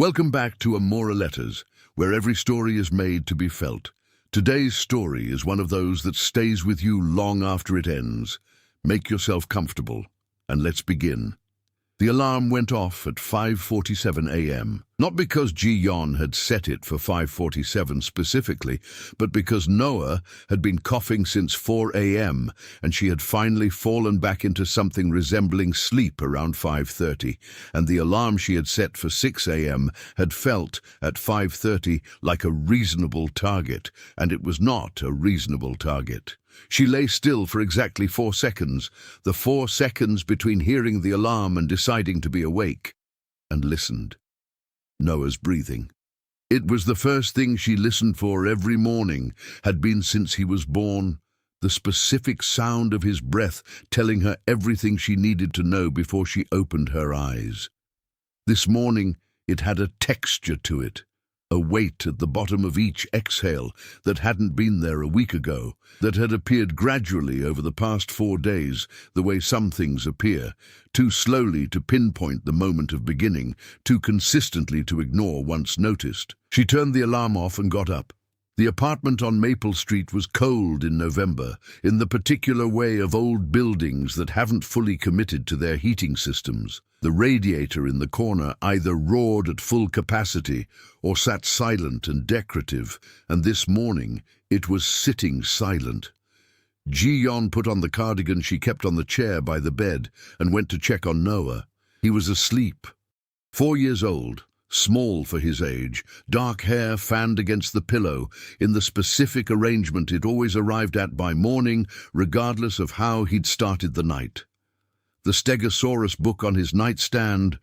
Welcome back to Amora Letters, where every story is made to be felt. Today's story is one of those that stays with you long after it ends. Make yourself comfortable, and let's begin. The alarm went off at 5:47 a.m., not because Ji-yeon had set it for 5:47 specifically, but because Noah had been coughing since 4 a.m., and she had finally fallen back into something resembling sleep around 5:30, and the alarm she had set for 6 a.m. had felt, at 5:30, like a reasonable target, and it was not a reasonable target. She lay still for exactly 4 seconds, the 4 seconds between hearing the alarm and deciding to be awake, and listened. Noah's breathing. It was the first thing she listened for every morning, had been since he was born, the specific sound of his breath telling her everything she needed to know before she opened her eyes. This morning, it had a texture to it. A weight at the bottom of each exhale that hadn't been there a week ago, that had appeared gradually over the past 4 days, the way some things appear, too slowly to pinpoint the moment of beginning, too consistently to ignore once noticed. She turned the alarm off and got up. The apartment on Maple Street was cold in November, in the particular way of old buildings that haven't fully committed to their heating systems. The radiator in the corner either roared at full capacity or sat silent and decorative, and this morning it was sitting silent. Ji-yeon put on the cardigan she kept on the chair by the bed and went to check on Noah. He was asleep. 4 years old, small for his age, dark hair fanned against the pillow, in the specific arrangement it always arrived at by morning, regardless of how he'd started the night. The Stegosaurus book on his nightstand.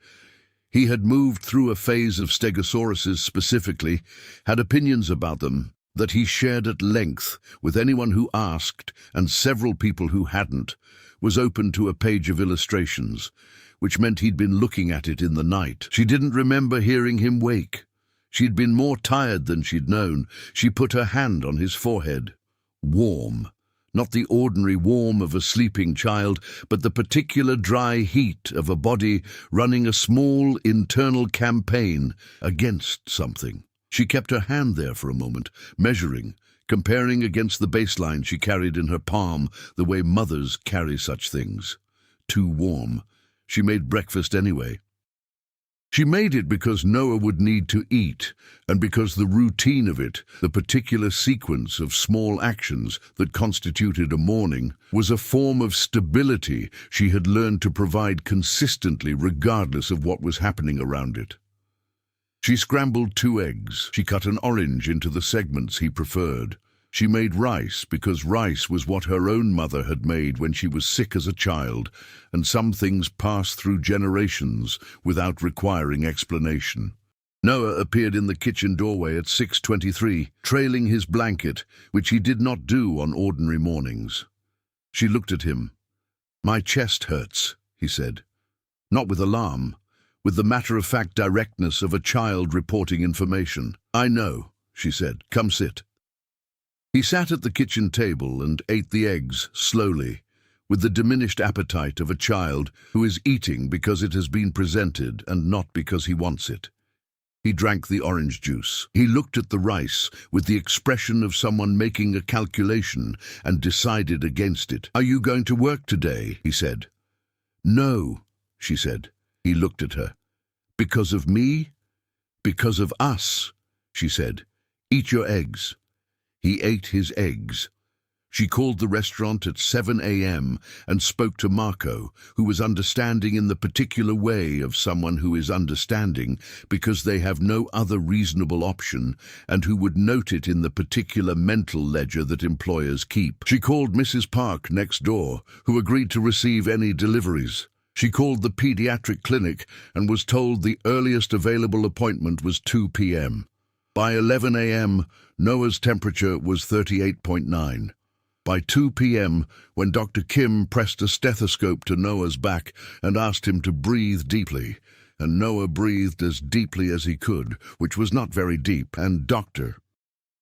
He had moved through a phase of Stegosauruses specifically, had opinions about them that he shared at length with anyone who asked, and several people who hadn't, was open to a page of illustrations, which meant he'd been looking at it in the night. She didn't remember hearing him wake. She'd been more tired than she'd known. She put her hand on his forehead. Warm. Not the ordinary warm of a sleeping child, but the particular dry heat of a body running a small internal campaign against something. She kept her hand there for a moment, measuring, comparing against the baseline she carried in her palm, the way mothers carry such things. Too warm. She made breakfast anyway. She made it because Noah would need to eat, and because the routine of it, the particular sequence of small actions that constituted a morning, was a form of stability she had learned to provide consistently regardless of what was happening around it. She scrambled 2 eggs. She cut an orange into the segments he preferred. She made rice because rice was what her own mother had made when she was sick as a child, and some things pass through generations without requiring explanation. Noah appeared in the kitchen doorway at 6:23, trailing his blanket, which he did not do on ordinary mornings. She looked at him. "My chest hurts," he said. Not with alarm, with the matter-of-fact directness of a child reporting information. "I know," she said. "Come sit." He sat at the kitchen table and ate the eggs slowly, with the diminished appetite of a child who is eating because it has been presented and not because he wants it. He drank the orange juice. He looked at the rice with the expression of someone making a calculation and decided against it. "Are you going to work today?" he said. "No," she said. He looked at her. "Because of me?" "Because of us," she said. "Eat your eggs." He ate his eggs. She called the restaurant at 7 a.m. and spoke to Marco, who was understanding in the particular way of someone who is understanding because they have no other reasonable option, and who would note it in the particular mental ledger that employers keep. She called Mrs. Park next door, who agreed to receive any deliveries. She called the pediatric clinic and was told the earliest available appointment was 2 p.m. By 11 a.m., Noah's temperature was 38.9. By 2 p.m., when Dr. Kim pressed a stethoscope to Noah's back and asked him to breathe deeply, and Noah breathed as deeply as he could, which was not very deep, and Dr.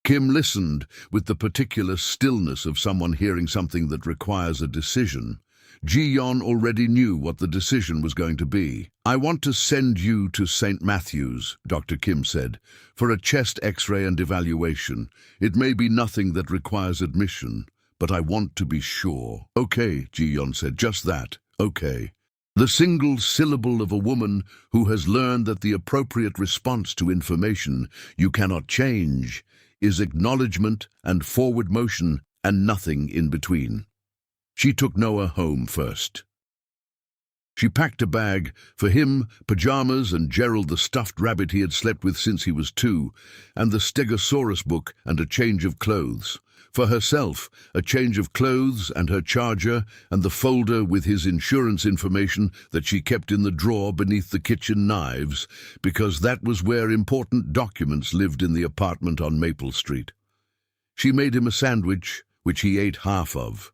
Kim listened with the particular stillness of someone hearing something that requires a decision. Ji-yeon already knew what the decision was going to be. "I want to send you to St. Matthew's," Dr. Kim said, "for a chest x-ray and evaluation. It may be nothing that requires admission, but I want to be sure." "Okay," Ji-yeon said, "just that, okay." The single syllable of a woman who has learned that the appropriate response to information you cannot change is acknowledgement and forward motion and nothing in between. She took Noah home first. She packed a bag, for him, pajamas and Gerald the stuffed rabbit he had slept with since he was 2, and the Stegosaurus book and a change of clothes. For herself, a change of clothes and her charger and the folder with his insurance information that she kept in the drawer beneath the kitchen knives, because that was where important documents lived in the apartment on Maple Street. She made him a sandwich, which he ate half of.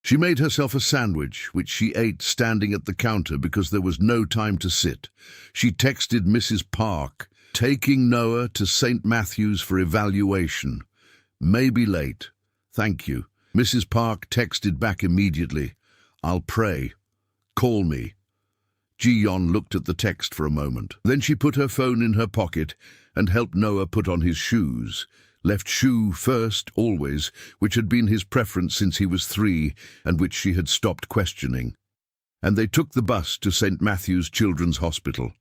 She made herself a sandwich, which she ate standing at the counter because there was no time to sit. She texted Mrs. Park, "Taking Noah to St. Matthew's for evaluation. Maybe late. Thank you." Mrs. Park texted back immediately, "I'll pray. Call me." Ji-yeon looked at the text for a moment. Then she put her phone in her pocket and helped Noah put on his shoes. Left shoe first, always, which had been his preference since he was 3 and which she had stopped questioning. And they took the bus to St. Matthew's Children's Hospital.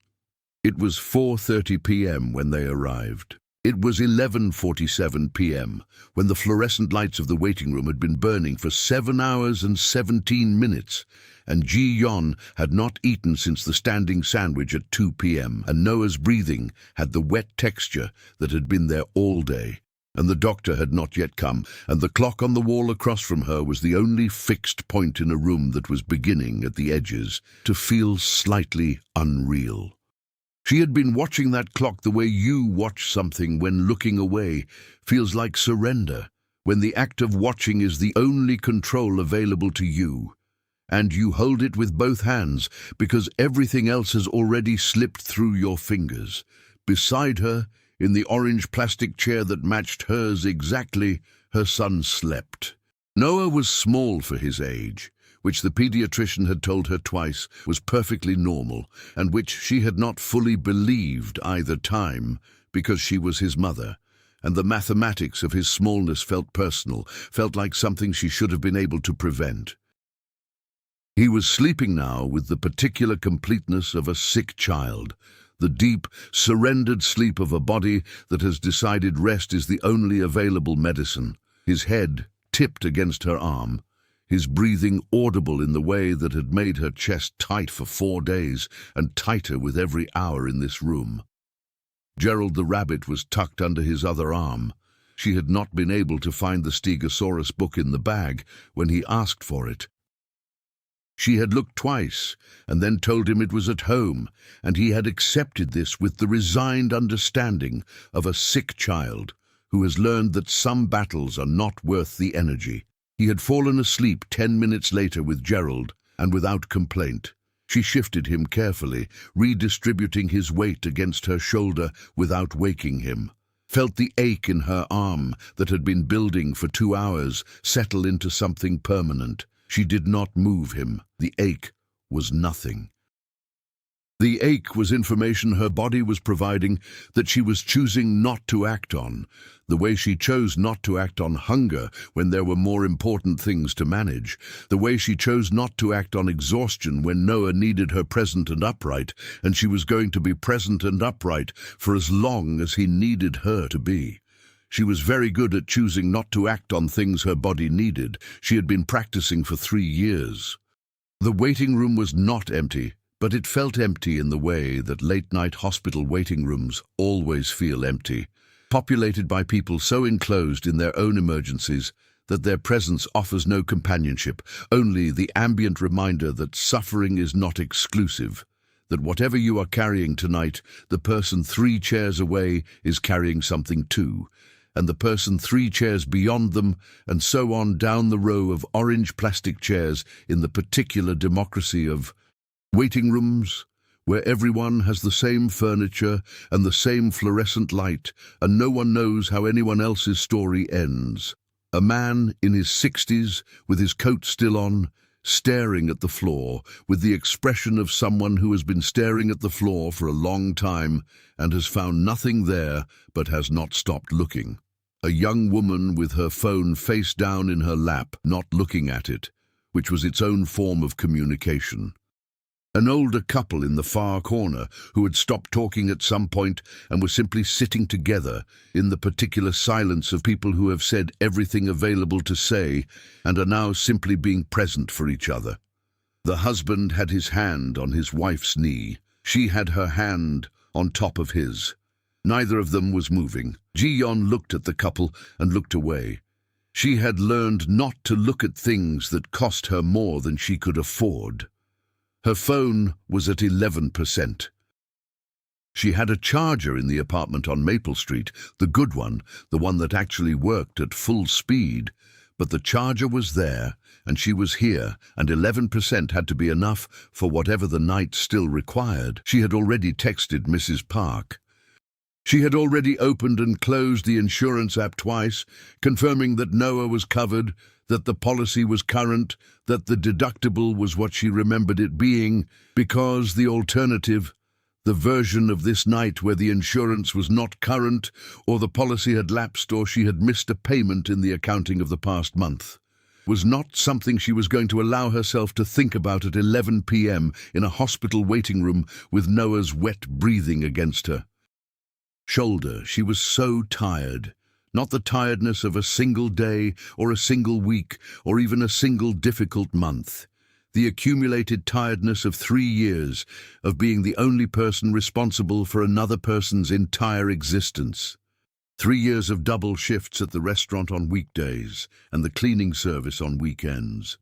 It was 4:30 p.m. when they arrived. It was 11:47 p.m. when the fluorescent lights of the waiting room had been burning for 7 hours and 17 minutes, and Ji-yeon had not eaten since the standing sandwich at 2 p.m., and Noah's breathing had the wet texture that had been there all day. And the doctor had not yet come, and the clock on the wall across from her was the only fixed point in a room that was beginning at the edges to feel slightly unreal. She had been watching that clock the way you watch something when looking away feels like surrender, when the act of watching is the only control available to you, and you hold it with both hands because everything else has already slipped through your fingers. Beside her, in the orange plastic chair that matched hers exactly, her son slept. Noah was small for his age, which the pediatrician had told her twice was perfectly normal, and which she had not fully believed either time because she was his mother, and the mathematics of his smallness felt personal, felt like something she should have been able to prevent. He was sleeping now with the particular completeness of a sick child, the deep, surrendered sleep of a body that has decided rest is the only available medicine. His head tipped against her arm, his breathing audible in the way that had made her chest tight for 4 days and tighter with every hour in this room. Gerald the rabbit was tucked under his other arm. She had not been able to find the Stegosaurus book in the bag when he asked for it. She had looked twice and then told him it was at home, and he had accepted this with the resigned understanding of a sick child who has learned that some battles are not worth the energy. He had fallen asleep 10 minutes later with Gerald, and without complaint. She shifted him carefully, redistributing his weight against her shoulder without waking him. Felt the ache in her arm that had been building for 2 hours settle into something permanent. She did not move him. The ache was nothing. The ache was information her body was providing that she was choosing not to act on, the way she chose not to act on hunger when there were more important things to manage, the way she chose not to act on exhaustion when Noah needed her present and upright, and she was going to be present and upright for as long as he needed her to be. She was very good at choosing not to act on things her body needed. She had been practicing for 3 years. The waiting room was not empty, but it felt empty in the way that late-night hospital waiting rooms always feel empty, populated by people so enclosed in their own emergencies that their presence offers no companionship, only the ambient reminder that suffering is not exclusive, that whatever you are carrying tonight, the person 3 chairs away is carrying something too, and the person 3 chairs beyond them, and so on down the row of orange plastic chairs in the particular democracy of waiting rooms, where everyone has the same furniture and the same fluorescent light, and no one knows how anyone else's story ends. A man in his 60s, with his coat still on, staring at the floor with the expression of someone who has been staring at the floor for a long time and has found nothing there but has not stopped looking. A young woman with her phone face down in her lap, not looking at it, which was its own form of communication. An older couple in the far corner who had stopped talking at some point and were simply sitting together in the particular silence of people who have said everything available to say and are now simply being present for each other. The husband had his hand on his wife's knee. She had her hand on top of his. Neither of them was moving. Ji-yeon looked at the couple and looked away. She had learned not to look at things that cost her more than she could afford. Her phone was at 11%. She had a charger in the apartment on Maple Street, the good one, the one that actually worked at full speed. But the charger was there, and she was here, and 11% had to be enough for whatever the night still required. She had already texted Mrs. Park. She had already opened and closed the insurance app twice, confirming that Noah was covered, that the policy was current, that the deductible was what she remembered it being, because the alternative, the version of this night where the insurance was not current, or the policy had lapsed, or she had missed a payment in the accounting of the past month, was not something she was going to allow herself to think about at 11 p.m. in a hospital waiting room with Noah's wet breathing against her shoulder. She was so tired. Not the tiredness of a single day or a single week or even a single difficult month. The accumulated tiredness of 3 years of being the only person responsible for another person's entire existence. 3 years of double shifts at the restaurant on weekdays and the cleaning service on weekends.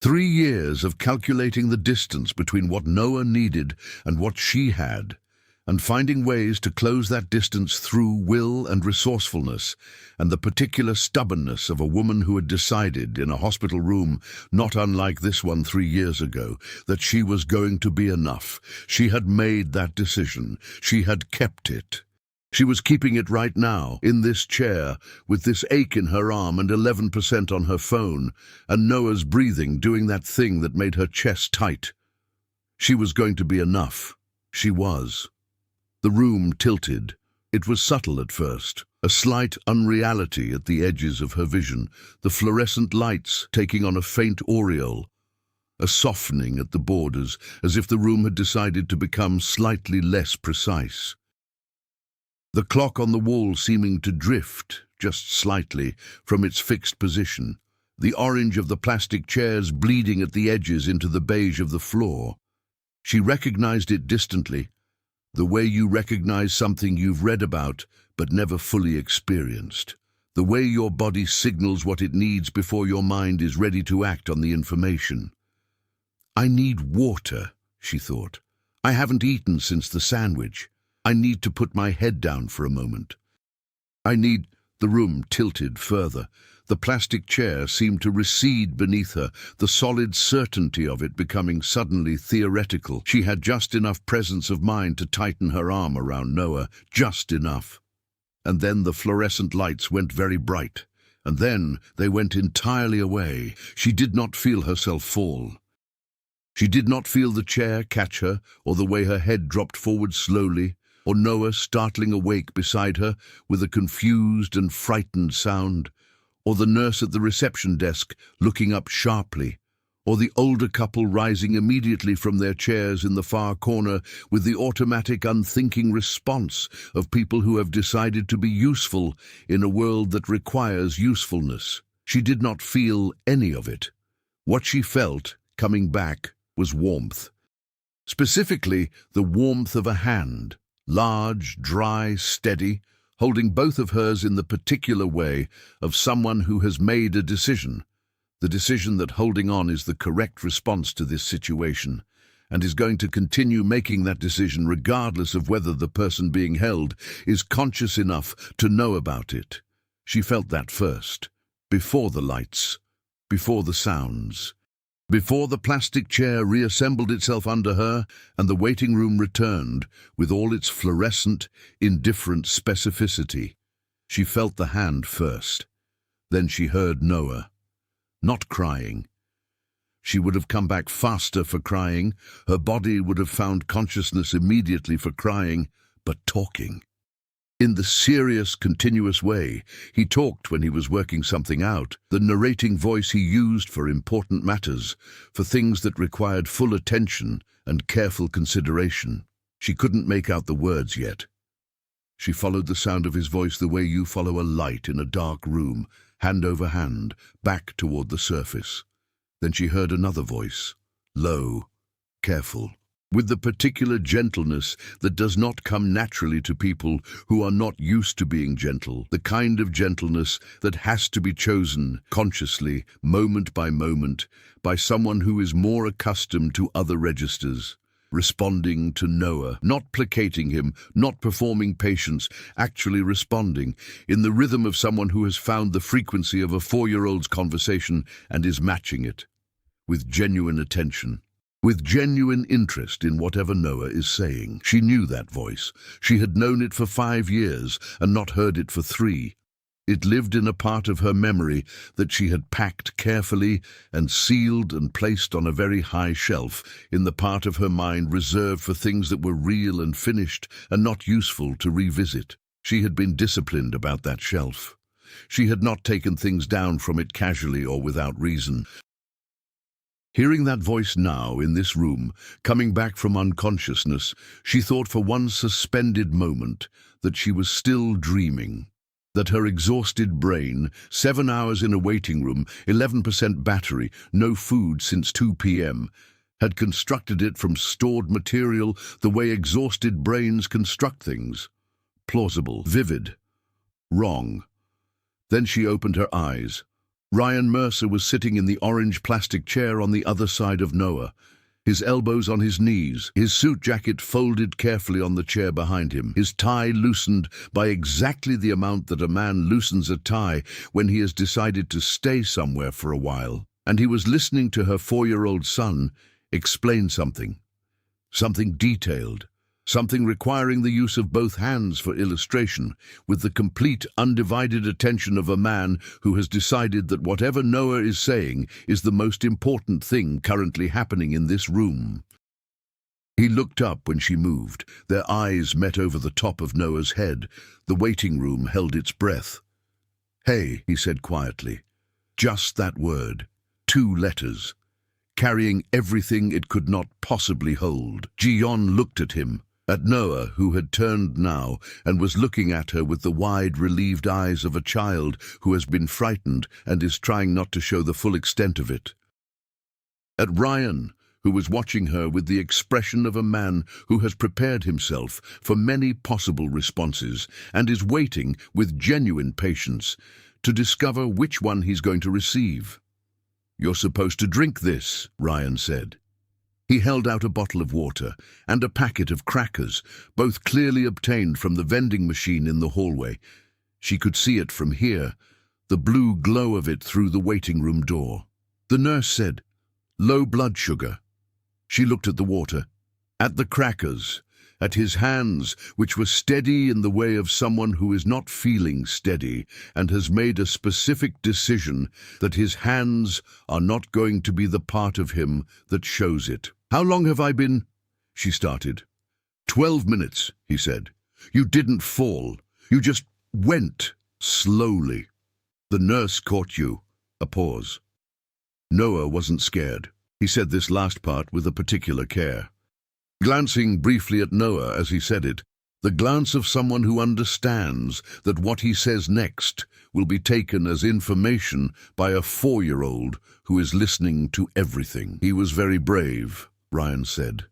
3 years of calculating the distance between what Noah needed and what she had, and finding ways to close that distance through will and resourcefulness and the particular stubbornness of a woman who had decided in a hospital room, not unlike this one 3 years ago, that she was going to be enough. She had made that decision. She had kept it. She was keeping it right now, in this chair, with this ache in her arm and 11% on her phone, and Noah's breathing doing that thing that made her chest tight. She was going to be enough. She was. The room tilted. It was subtle at first, a slight unreality at the edges of her vision, the fluorescent lights taking on a faint aureole, a softening at the borders, as if the room had decided to become slightly less precise. The clock on the wall seeming to drift, just slightly, from its fixed position, the orange of the plastic chairs bleeding at the edges into the beige of the floor. She recognized it distantly, the way you recognize something you've read about but never fully experienced. The way your body signals what it needs before your mind is ready to act on the information. I need water, she thought. I haven't eaten since the sandwich. I need to put my head down for a moment. The room tilted further. The plastic chair seemed to recede beneath her, the solid certainty of it becoming suddenly theoretical. She had just enough presence of mind to tighten her arm around Noah, just enough. And then the fluorescent lights went very bright, and then they went entirely away. She did not feel herself fall. She did not feel the chair catch her, or the way her head dropped forward slowly, or Noah startling awake beside her with a confused and frightened sound, or the nurse at the reception desk looking up sharply, or the older couple rising immediately from their chairs in the far corner with the automatic, unthinking response of people who have decided to be useful in a world that requires usefulness. She did not feel any of it. What she felt, coming back, was warmth. Specifically, the warmth of a hand, large, dry, steady, holding both of hers in the particular way of someone who has made a decision, the decision that holding on is the correct response to this situation, and is going to continue making that decision regardless of whether the person being held is conscious enough to know about it. She felt that first, before the lights, before the sounds, before the plastic chair reassembled itself under her and the waiting room returned with all its fluorescent, indifferent specificity. She felt the hand first. Then she heard Noah, not crying. She would have come back faster for crying. Her body would have found consciousness immediately for crying, but talking. In the serious, continuous way he talked when he was working something out, the narrating voice he used for important matters, for things that required full attention and careful consideration. She couldn't make out the words yet. She followed the sound of his voice the way you follow a light in a dark room, hand over hand, back toward the surface. Then she heard another voice, low, careful, with the particular gentleness that does not come naturally to people who are not used to being gentle, the kind of gentleness that has to be chosen consciously, moment by someone who is more accustomed to other registers. Responding to Noah, not placating him, not performing patience, actually responding, in the rhythm of someone who has found the frequency of a 4-year-old's conversation and is matching it, with genuine attention, with genuine interest in whatever Noah is saying. She knew that voice. She had known it for 5 years and not heard it for 3. It lived in a part of her memory that she had packed carefully and sealed and placed on a very high shelf, in the part of her mind reserved for things that were real and finished and not useful to revisit. She had been disciplined about that shelf. She had not taken things down from it casually or without reason. Hearing that voice now in this room, coming back from unconsciousness, she thought for one suspended moment that she was still dreaming, that her exhausted brain, 7 hours in a waiting room, 11% battery, no food since 2 p.m., had constructed it from stored material the way exhausted brains construct things. Plausible, vivid, wrong. Then she opened her eyes. Ryan Mercer was sitting in the orange plastic chair on the other side of Noah, his elbows on his knees, his suit jacket folded carefully on the chair behind him, his tie loosened by exactly the amount that a man loosens a tie when he has decided to stay somewhere for a while. And he was listening to her 4-year-old son explain something detailed, something requiring the use of both hands for illustration, with the complete, undivided attention of a man who has decided that whatever Noah is saying is the most important thing currently happening in this room. He looked up when she moved. Their eyes met over the top of Noah's head. The waiting room held its breath. "Hey," he said quietly. Just that word. 2 letters. Carrying everything it could not possibly hold. Ji-yeon looked at him, at Noah, who had turned now and was looking at her with the wide, relieved eyes of a child who has been frightened and is trying not to show the full extent of it. At Ryan, who was watching her with the expression of a man who has prepared himself for many possible responses and is waiting with genuine patience to discover which one he's going to receive. "You're supposed to drink this," Ryan said. He held out a bottle of water and a packet of crackers, both clearly obtained from the vending machine in the hallway. She could see it from here, the blue glow of it through the waiting room door. The nurse said, "Low blood sugar." She looked at the water, at the crackers, at his hands, which were steady in the way of someone who is not feeling steady and has made a specific decision that his hands are not going to be the part of him that shows it. "How long have I been?" she started. 12 minutes, he said. "You didn't fall. You just went slowly. The nurse caught you." A pause. Noah wasn't scared. He said this last part with a particular care. Glancing briefly at Noah as he said it, the glance of someone who understands that what he says next will be taken as information by a 4-year-old who is listening to everything. "He was very brave," Ryan said.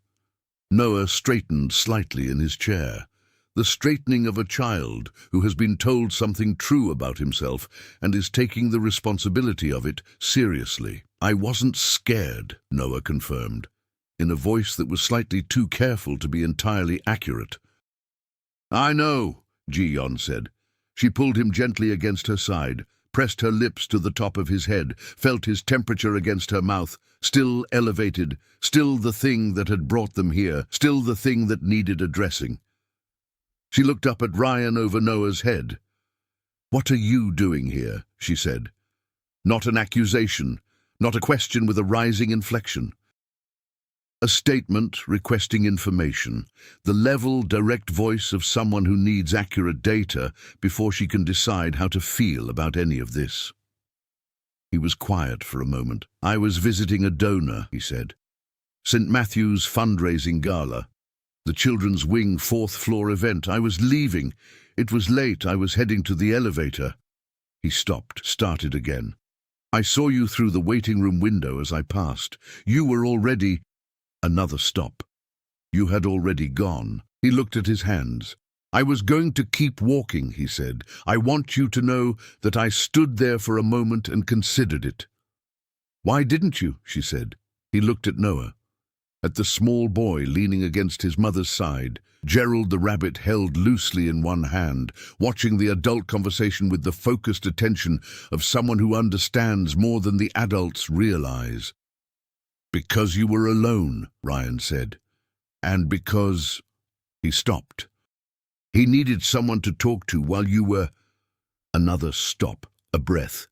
Noah straightened slightly in his chair, the straightening of a child who has been told something true about himself and is taking the responsibility of it seriously. "I wasn't scared," Noah confirmed, in a voice that was slightly too careful to be entirely accurate. "I know," Ji-yeon said. She pulled him gently against her side, pressed her lips to the top of his head, felt his temperature against her mouth, still elevated, still the thing that had brought them here, still the thing that needed addressing. She looked up at Ryan over Noah's head. "What are you doing here?" she said. Not an accusation, not a question with a rising inflection. A statement requesting information, the level, direct voice of someone who needs accurate data before she can decide how to feel about any of this. He was quiet for a moment. "I was visiting a donor," he said. "St. Matthew's fundraising gala. The Children's Wing 4th floor event. I was leaving. It was late. I was heading to the elevator." He stopped, started again. "I saw you through the waiting room window as I passed. You were already—" Another stop. "You had already gone." He looked at his hands. "I was going to keep walking," he said. "I want you to know that I stood there for a moment and considered it." "Why didn't you?" she said. He looked at Noah, at the small boy leaning against his mother's side, Gerald the rabbit held loosely in one hand, watching the adult conversation with the focused attention of someone who understands more than the adults realize. "Because you were alone," Ryan said. "And because—" He stopped. He needed someone to talk to while you were— Another stop, a breath.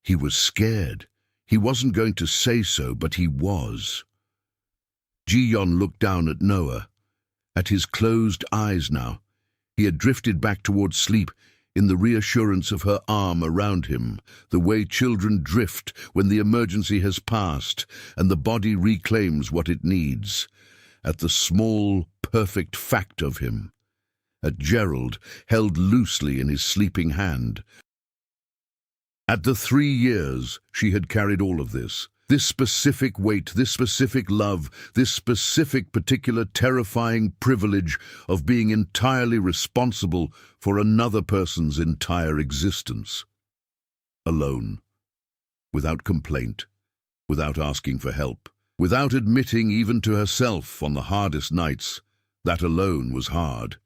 He was scared. He wasn't going to say so, but he was. Ji-yeon looked down at Noah, at his closed eyes now. He had drifted back towards sleep, in the reassurance of her arm around him, the way children drift when the emergency has passed and the body reclaims what it needs, at the small, perfect fact of him, at Gerald, held loosely in his sleeping hand. At the 3 years, she had carried all of this specific weight, this specific love, this specific particular terrifying privilege of being entirely responsible for another person's entire existence. Alone, without complaint, without asking for help, without admitting even to herself on the hardest nights, that alone was hard.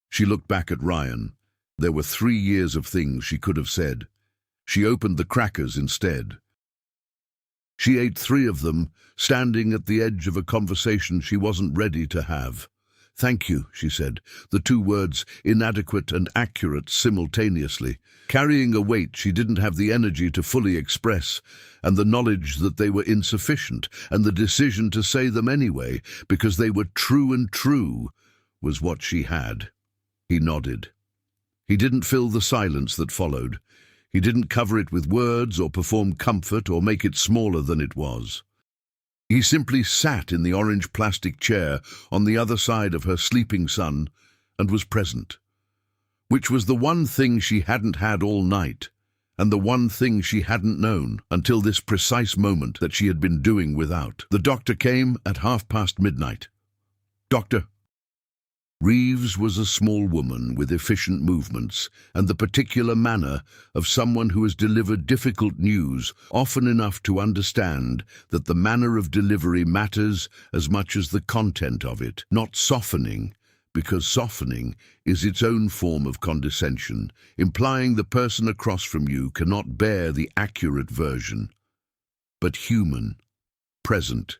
She looked back at Ryan. There were 3 years of things she could have said. She opened the crackers instead. She ate 3 of them, standing at the edge of a conversation she wasn't ready to have. "Thank you," she said, the 2 words inadequate and accurate simultaneously, carrying a weight she didn't have the energy to fully express, and the knowledge that they were insufficient, and the decision to say them anyway, because they were true and true, was what she had. He nodded. He didn't fill the silence that followed. He didn't cover it with words or perform comfort or make it smaller than it was. He simply sat in the orange plastic chair on the other side of her sleeping son and was present, which was the one thing she hadn't had all night, and the one thing she hadn't known until this precise moment that she had been doing without. The doctor came at midnight. "Doctor." Reeves was a small woman with efficient movements and the particular manner of someone who has delivered difficult news often enough to understand that the manner of delivery matters as much as the content of it, not softening, because softening is its own form of condescension, implying the person across from you cannot bear the accurate version, but human, present,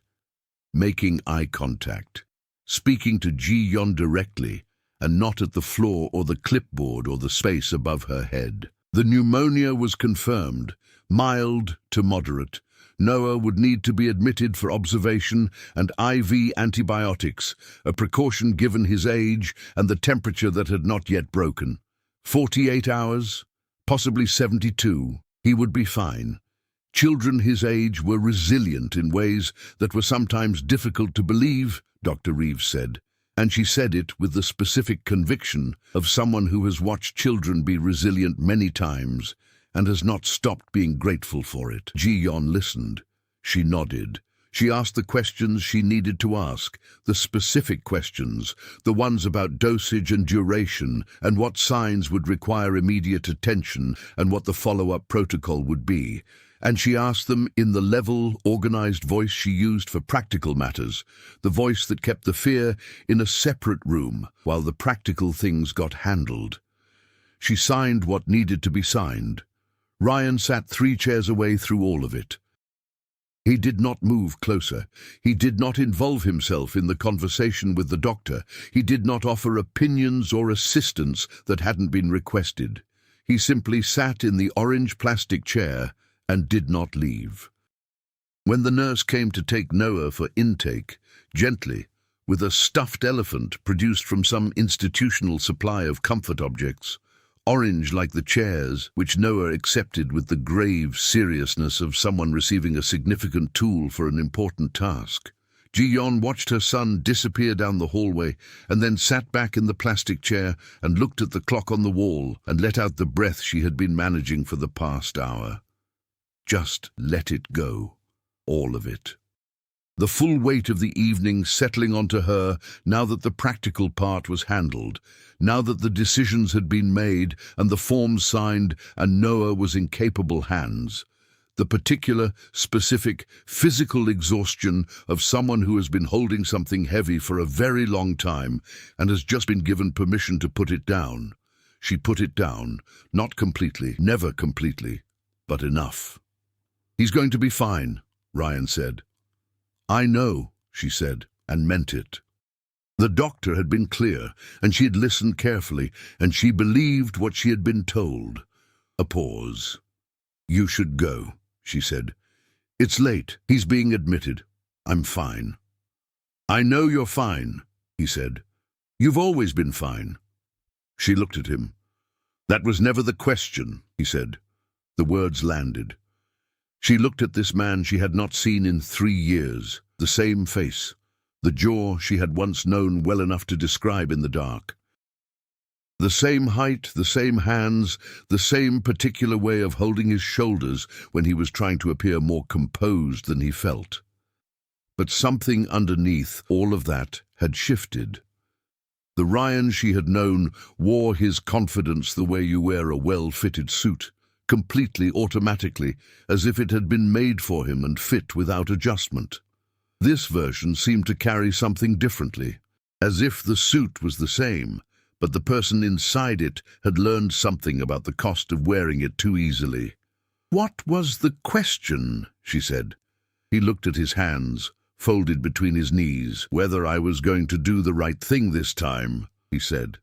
making eye contact, speaking to Ji-yeon directly, and not at the floor or the clipboard or the space above her head. The pneumonia was confirmed, mild to moderate. Noah would need to be admitted for observation and IV antibiotics, a precaution given his age and the temperature that had not yet broken. 48 hours, possibly 72, he would be fine. Children his age were resilient in ways that were sometimes difficult to believe, Dr. Reeves said, and she said it with the specific conviction of someone who has watched children be resilient many times and has not stopped being grateful for it. Ji-yeon listened. She nodded. She asked the questions she needed to ask, the specific questions, the ones about dosage and duration, and what signs would require immediate attention, and what the follow-up protocol would be. And she asked them in the level, organized voice she used for practical matters, the voice that kept the fear in a separate room while the practical things got handled. She signed what needed to be signed. Ryan sat 3 chairs away through all of it. He did not move closer. He did not involve himself in the conversation with the doctor. He did not offer opinions or assistance that hadn't been requested. He simply sat in the orange plastic chair and did not leave. When the nurse came to take Noah for intake, gently, with a stuffed elephant produced from some institutional supply of comfort objects, orange like the chairs, which Noah accepted with the grave seriousness of someone receiving a significant tool for an important task, Ji-yeon watched her son disappear down the hallway and then sat back in the plastic chair and looked at the clock on the wall and let out the breath she had been managing for the past hour. Just let it go. All of it. The full weight of the evening settling onto her now that the practical part was handled, now that the decisions had been made and the forms signed and Noah was in capable hands. The particular, specific, physical exhaustion of someone who has been holding something heavy for a very long time and has just been given permission to put it down. She put it down, not completely, never completely, but enough. "He's going to be fine," Ryan said. "I know," she said, and meant it. The doctor had been clear, and she had listened carefully, and she believed what she had been told. A pause. "You should go," she said. "It's late. He's being admitted. I'm fine." "I know you're fine," he said. "You've always been fine." She looked at him. "That was never the question," he said. The words landed. She looked at this man she had not seen in 3 years, the same face, the jaw she had once known well enough to describe in the dark. The same height, the same hands, the same particular way of holding his shoulders when he was trying to appear more composed than he felt. But something underneath all of that had shifted. The Ryan she had known wore his confidence the way you wear a well-fitted suit, completely automatically, as if it had been made for him and fit without adjustment. This version seemed to carry something differently, as if the suit was the same, but the person inside it had learned something about the cost of wearing it too easily. "What was the question?" she said. He looked at his hands, folded between his knees. "Whether I was going to do the right thing this time," he said.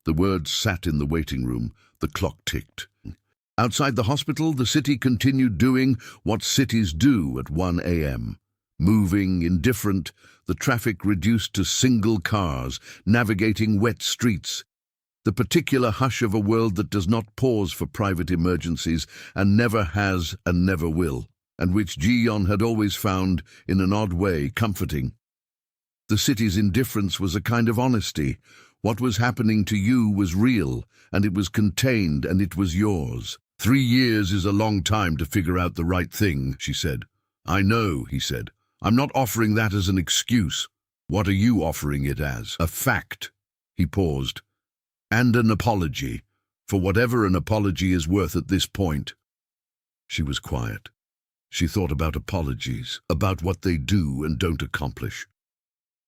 The words sat in the waiting room. The clock ticked. Outside the hospital, the city continued doing what cities do at 1 a.m. Moving, indifferent, the traffic reduced to single cars, navigating wet streets. The particular hush of a world that does not pause for private emergencies and never has and never will, and which Ji-yeon had always found, in an odd way, comforting. The city's indifference was a kind of honesty. What was happening to you was real, and it was contained, and it was yours. 3 years is a long time to figure out the right thing, she said. "I know," he said. "I'm not offering that as an excuse. What are you offering it as? A fact." He paused. "And an apology, for whatever an apology is worth at this point." She was quiet. She thought about apologies, about what they do and don't accomplish.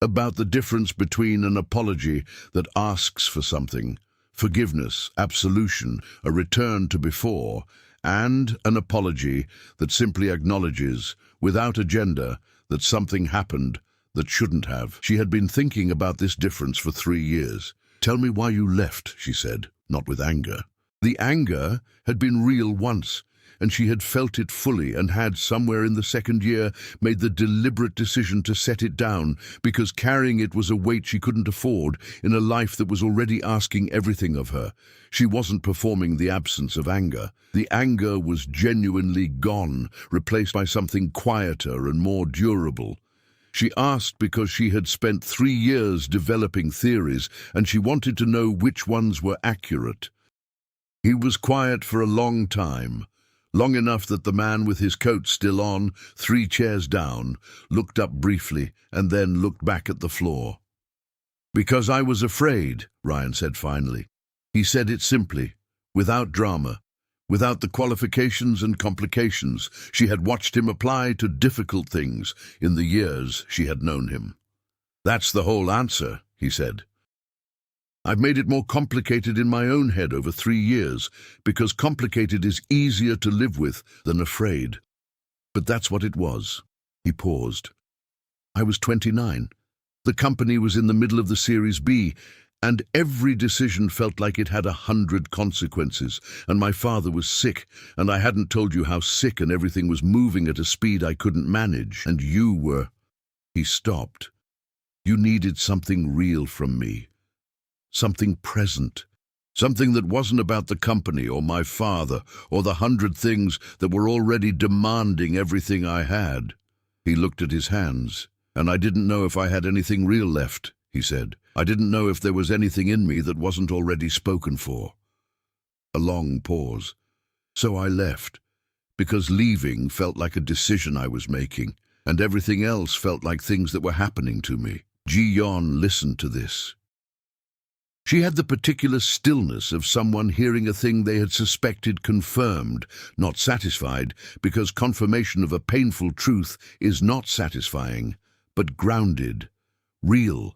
About the difference between an apology that asks for something, forgiveness, absolution, a return to before, and an apology that simply acknowledges, without agenda, that something happened that shouldn't have. She had been thinking about this difference for 3 years. "Tell me why you left," she said, not with anger. The anger had been real once, and she had felt it fully and had, somewhere in the 2nd year, made the deliberate decision to set it down because carrying it was a weight she couldn't afford in a life that was already asking everything of her. She wasn't performing the absence of anger. The anger was genuinely gone, replaced by something quieter and more durable. She asked because she had spent 3 years developing theories, and she wanted to know which ones were accurate. He was quiet for a long time. Long enough that the man with his coat still on, 3 chairs down, looked up briefly and then looked back at the floor. "Because I was afraid," Ryan said finally. He said it simply, without drama, without the qualifications and complications she had watched him apply to difficult things in the years she had known him. "That's the whole answer," he said. "I've made it more complicated in my own head over 3 years, because complicated is easier to live with than afraid. But that's what it was." He paused. "I was 29. The company was in the middle of the Series B, And every decision felt like it had 100 consequences. And my father was sick, and I hadn't told you how sick, and everything was moving at a speed I couldn't manage. And you were... He stopped. You needed something real from me. Something present. Something that wasn't about the company or my father or the 100 things that were already demanding everything I had. He looked at his hands. And I didn't know if I had anything real left, he said. I didn't know if there was anything in me that wasn't already spoken for. A long pause. So I left, because leaving felt like a decision I was making, and everything else felt like things that were happening to me. Ji-yeon listened to this. She had the particular stillness of someone hearing a thing they had suspected confirmed, not satisfied, because confirmation of a painful truth is not satisfying, but grounded, real,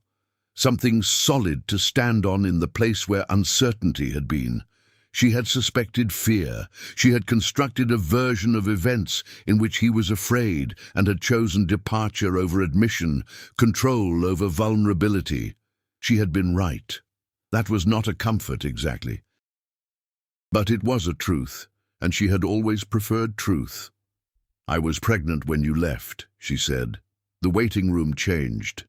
something solid to stand on in the place where uncertainty had been. She had suspected fear. She had constructed a version of events in which he was afraid and had chosen departure over admission, control over vulnerability. She had been right. That was not a comfort exactly. But it was a truth, and she had always preferred truth. I was pregnant when you left, she said. The waiting room changed.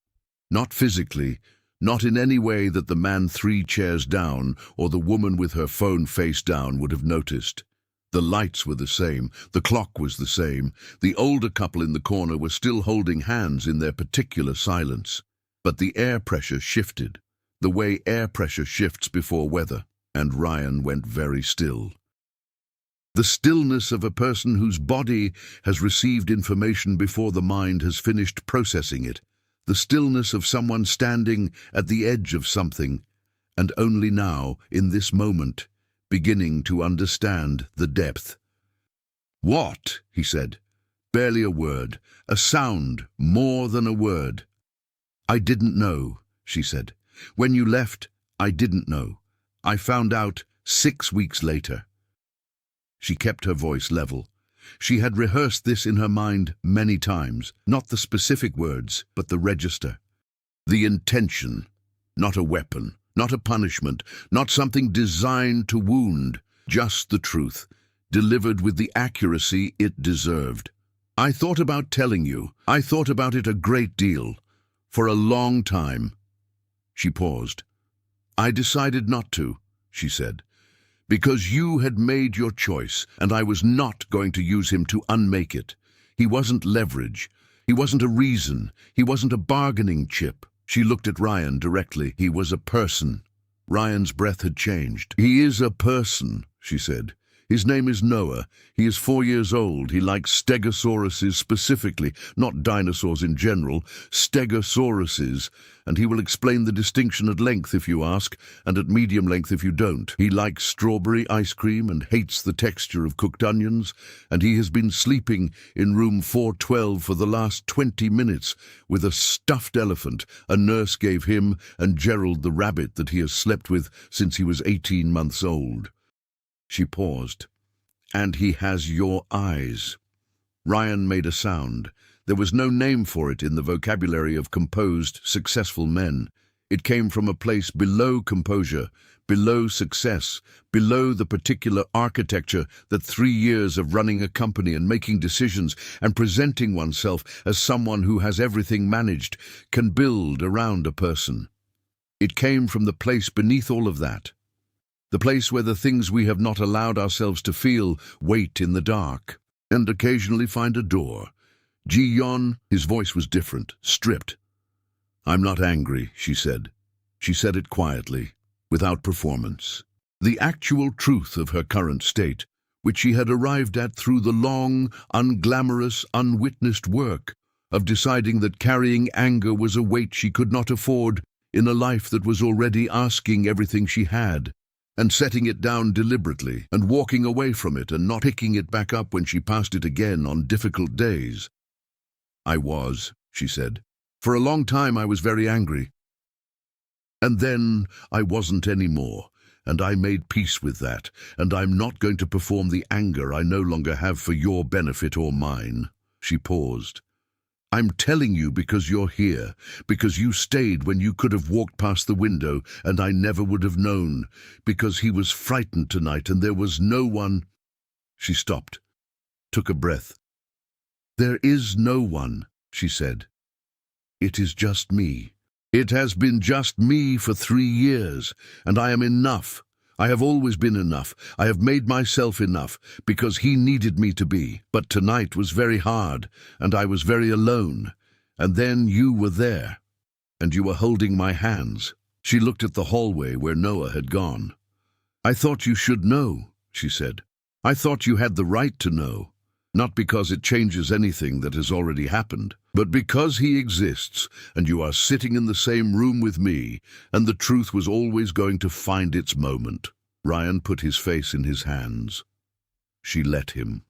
Not physically, not in any way that the man 3 chairs down or the woman with her phone face down would have noticed. The lights were the same, the clock was the same, the older couple in the corner were still holding hands in their particular silence. But the air pressure shifted, the way air pressure shifts before weather, and Ryan went very still. The stillness of a person whose body has received information before the mind has finished processing it. The stillness of someone standing at the edge of something, and only now, in this moment, beginning to understand the depth. "What?" he said. Barely a word, a sound more than a word. "I didn't know," she said. "When you left, I didn't know. I found out 6 weeks later." She kept her voice level. She had rehearsed this in her mind many times, not the specific words, but the register. The intention, not a weapon, not a punishment, not something designed to wound, just the truth, delivered with the accuracy it deserved. "I thought about telling you. I thought about it a great deal. For a long time." She paused. "I decided not to," she said. "Because you had made your choice, and I was not going to use him to unmake it. He wasn't leverage. He wasn't a reason. He wasn't a bargaining chip." She looked at Ryan directly. "He was a person." Ryan's breath had changed. "He is a person," she said. "His name is Noah. He is 4 years old. He likes stegosauruses specifically, not dinosaurs in general, stegosauruses, and he will explain the distinction at length if you ask, and at medium length if you don't. He likes strawberry ice cream and hates the texture of cooked onions, and he has been sleeping in room 412 for the last 20 minutes with a stuffed elephant a nurse gave him and Gerald the rabbit that he has slept with since he was 18 months old." She paused. "And he has your eyes." Ryan made a sound. There was no name for it in the vocabulary of composed, successful men. It came from a place below composure, below success, below the particular architecture that 3 years of running a company and making decisions and presenting oneself as someone who has everything managed can build around a person. It came from the place beneath all of that. The place where the things we have not allowed ourselves to feel wait in the dark, and occasionally find a door. Ji-yeon, his voice was different, stripped. "I'm not angry," she said. She said it quietly, without performance. The actual truth of her current state, which she had arrived at through the long, unglamorous, unwitnessed work of deciding that carrying anger was a weight she could not afford in a life that was already asking everything she had, and setting it down deliberately, and walking away from it and not picking it back up when she passed it again on difficult days. "I was," she said. "For a long time I was very angry. And then I wasn't anymore, and I made peace with that, and I'm not going to perform the anger I no longer have for your benefit or mine." She paused. I'm telling you because you're here, because you stayed when you could have walked past the window and I never would have known, because he was frightened tonight and there was no one." She stopped, took a breath. "There is no one," she said. "It is just me. It has been just me for 3 years, and I am enough. I have always been enough. I have made myself enough, because he needed me to be. But tonight was very hard, and I was very alone. And then you were there, and you were holding my hands." She looked at the hallway where Noah had gone. "I thought you should know," she said. "I thought you had the right to know. Not because it changes anything that has already happened, but because he exists, and you are sitting in the same room with me, and the truth was always going to find its moment." Ryan put his face in his hands. She let him.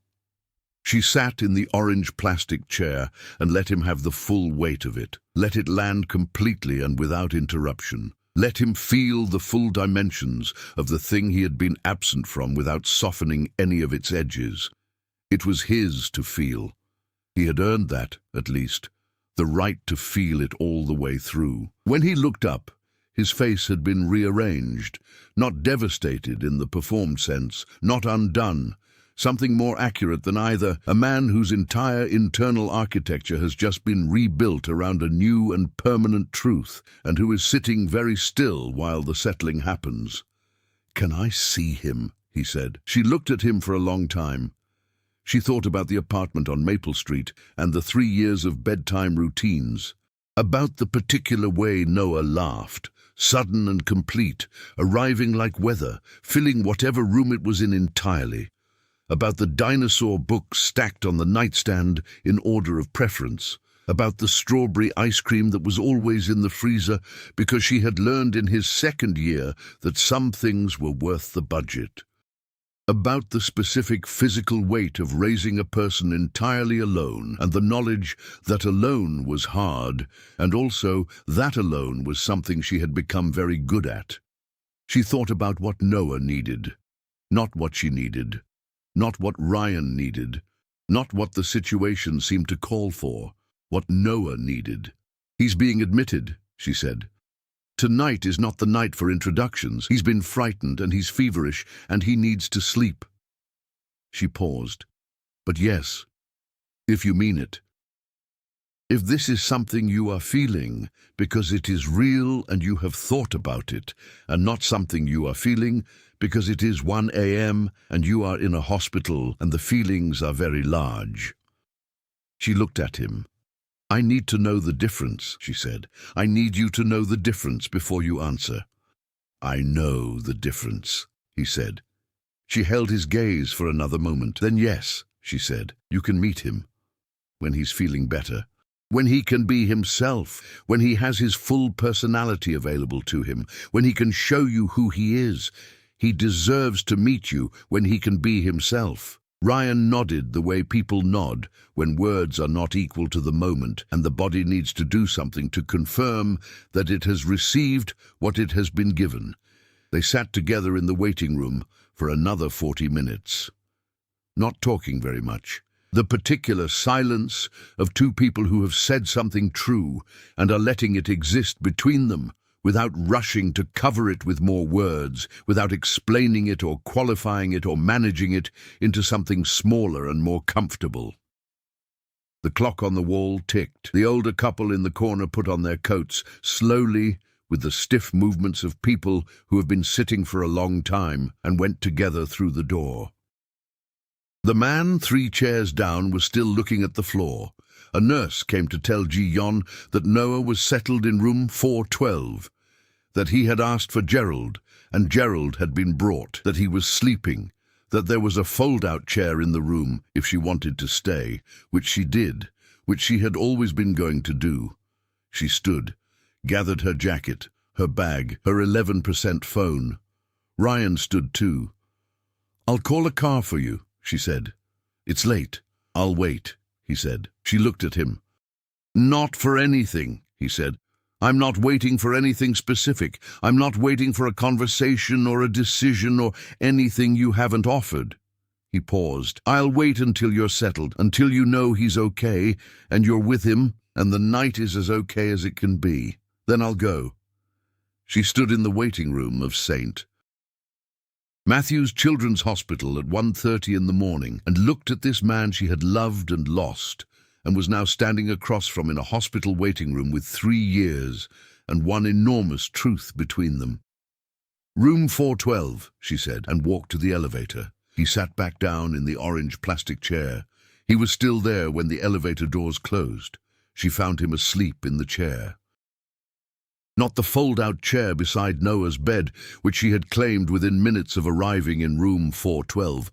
She sat in the orange plastic chair and let him have the full weight of it. Let it land completely and without interruption. Let him feel the full dimensions of the thing he had been absent from without softening any of its edges. It was his to feel. He had earned that, at least, the right to feel it all the way through. When he looked up, his face had been rearranged, not devastated in the performed sense, not undone, something more accurate than either. A man whose entire internal architecture has just been rebuilt around a new and permanent truth, and who is sitting very still while the settling happens. "Can I see him?" he said. She looked at him for a long time. She thought about the apartment on Maple Street and the 3 years of bedtime routines, about the particular way Noah laughed, sudden and complete, arriving like weather, filling whatever room it was in entirely, about the dinosaur books stacked on the nightstand in order of preference, about the strawberry ice cream that was always in the freezer because she had learned in his 2nd year that some things were worth the budget. About the specific physical weight of raising a person entirely alone, and the knowledge that alone was hard, and also that alone was something she had become very good at. She thought about what Noah needed, not what she needed, not what Ryan needed, not what the situation seemed to call for, what Noah needed. "He's being admitted," she said. "Tonight is not the night for introductions. He's been frightened and he's feverish and he needs to sleep." She paused. "But yes, if you mean it. If this is something you are feeling because it is real and you have thought about it, and not something you are feeling because it is 1 a.m. and you are in a hospital and the feelings are very large." She looked at him. "I need to know the difference," she said. "I need you to know the difference before you answer." "I know the difference," he said. She held his gaze for another moment. "Then yes," she said, "you can meet him. When he's feeling better. When he can be himself. When he has his full personality available to him. When he can show you who he is. He deserves to meet you when he can be himself." Ryan nodded the way people nod when words are not equal to the moment and the body needs to do something to confirm that it has received what it has been given. They sat together in the waiting room for another 40 minutes, not talking very much. The particular silence of two people who have said something true and are letting it exist between them, without rushing to cover it with more words, without explaining it or qualifying it or managing it into something smaller and more comfortable. The clock on the wall ticked. The older couple in the corner put on their coats, slowly, with the stiff movements of people who have been sitting for a long time, and went together through the door. The man 3 chairs down was still looking at the floor. A nurse came to tell Ji-yeon that Noah was settled in room 412, that he had asked for Gerald, and Gerald had been brought, that he was sleeping, that there was a fold-out chair in the room if she wanted to stay, which she did, which she had always been going to do. She stood, gathered her jacket, her bag, her 11% phone. Ryan stood too. "I'll call a car for you," she said. "It's late. I'll wait," he said. She looked at him. "Not for anything," he said. "I'm not waiting for anything specific. I'm not waiting for a conversation or a decision or anything you haven't offered." He paused. "I'll wait until you're settled, until you know he's okay, and you're with him, and the night is as okay as it can be. Then I'll go." She stood in the waiting room of St. Matthew's Children's Hospital at 1:30 in the morning and looked at this man she had loved and lost, and was now standing across from in a hospital waiting room with 3 years and one enormous truth between them. "Room 412, she said, and walked to the elevator. He sat back down in the orange plastic chair. He was still there when the elevator doors closed. She found him asleep in the chair. Not the fold-out chair beside Noah's bed, which she had claimed within minutes of arriving in room 412,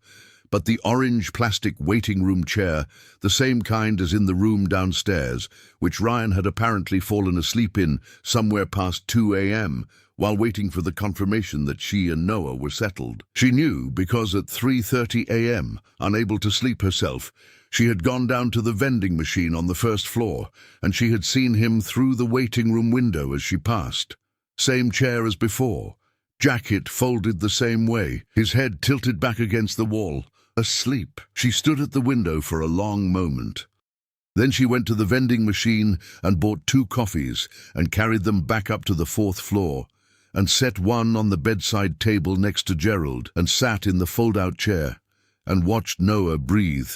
but the orange plastic waiting room chair, the same kind as in the room downstairs, which Ryan had apparently fallen asleep in somewhere past 2 a.m., while waiting for the confirmation that she and Noah were settled. She knew because at 3:30 a.m., unable to sleep herself, she had gone down to the vending machine on the first floor, and she had seen him through the waiting room window as she passed. Same chair as before, jacket folded the same way, his head tilted back against the wall, asleep. She stood at the window for a long moment. Then she went to the vending machine and bought 2 coffees and carried them back up to the 4th floor, and set one on the bedside table next to Gerald, and sat in the fold-out chair and watched Noah breathe,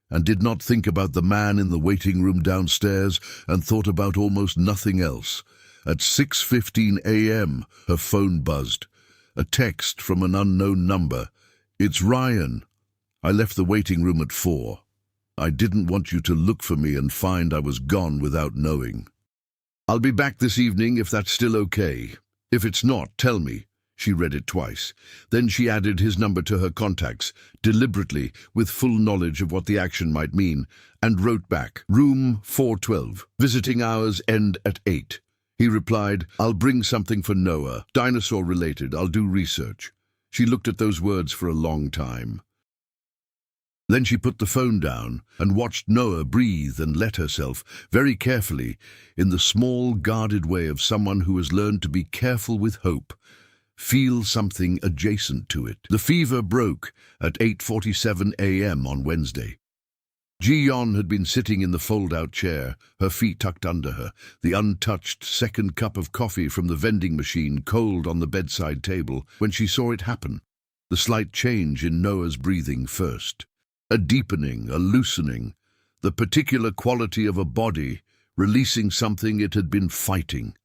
and did not think about the man in the waiting room downstairs, and thought about almost nothing else. At 6:15 a.m., her phone buzzed. A text from an unknown number. "It's Ryan. I left the waiting room at 4. I didn't want you to look for me and find I was gone without knowing. I'll be back this evening if that's still okay. If it's not, tell me." She read it twice. Then she added his number to her contacts, deliberately, with full knowledge of what the action might mean, and wrote back, "Room 412. Visiting hours end at 8. He replied, "I'll bring something for Noah. Dinosaur-related. I'll do research." She looked at those words for a long time. Then she put the phone down and watched Noah breathe and let herself, very carefully, in the small, guarded way of someone who has learned to be careful with hope, feel something adjacent to it. The fever broke at 8:47 a.m. on Wednesday. Ji-yeon had been sitting in the fold-out chair, her feet tucked under her, the untouched second cup of coffee from the vending machine cold on the bedside table, when she saw it happen. The slight change in Noah's breathing first. A deepening, a loosening, the particular quality of a body releasing something it had been fighting.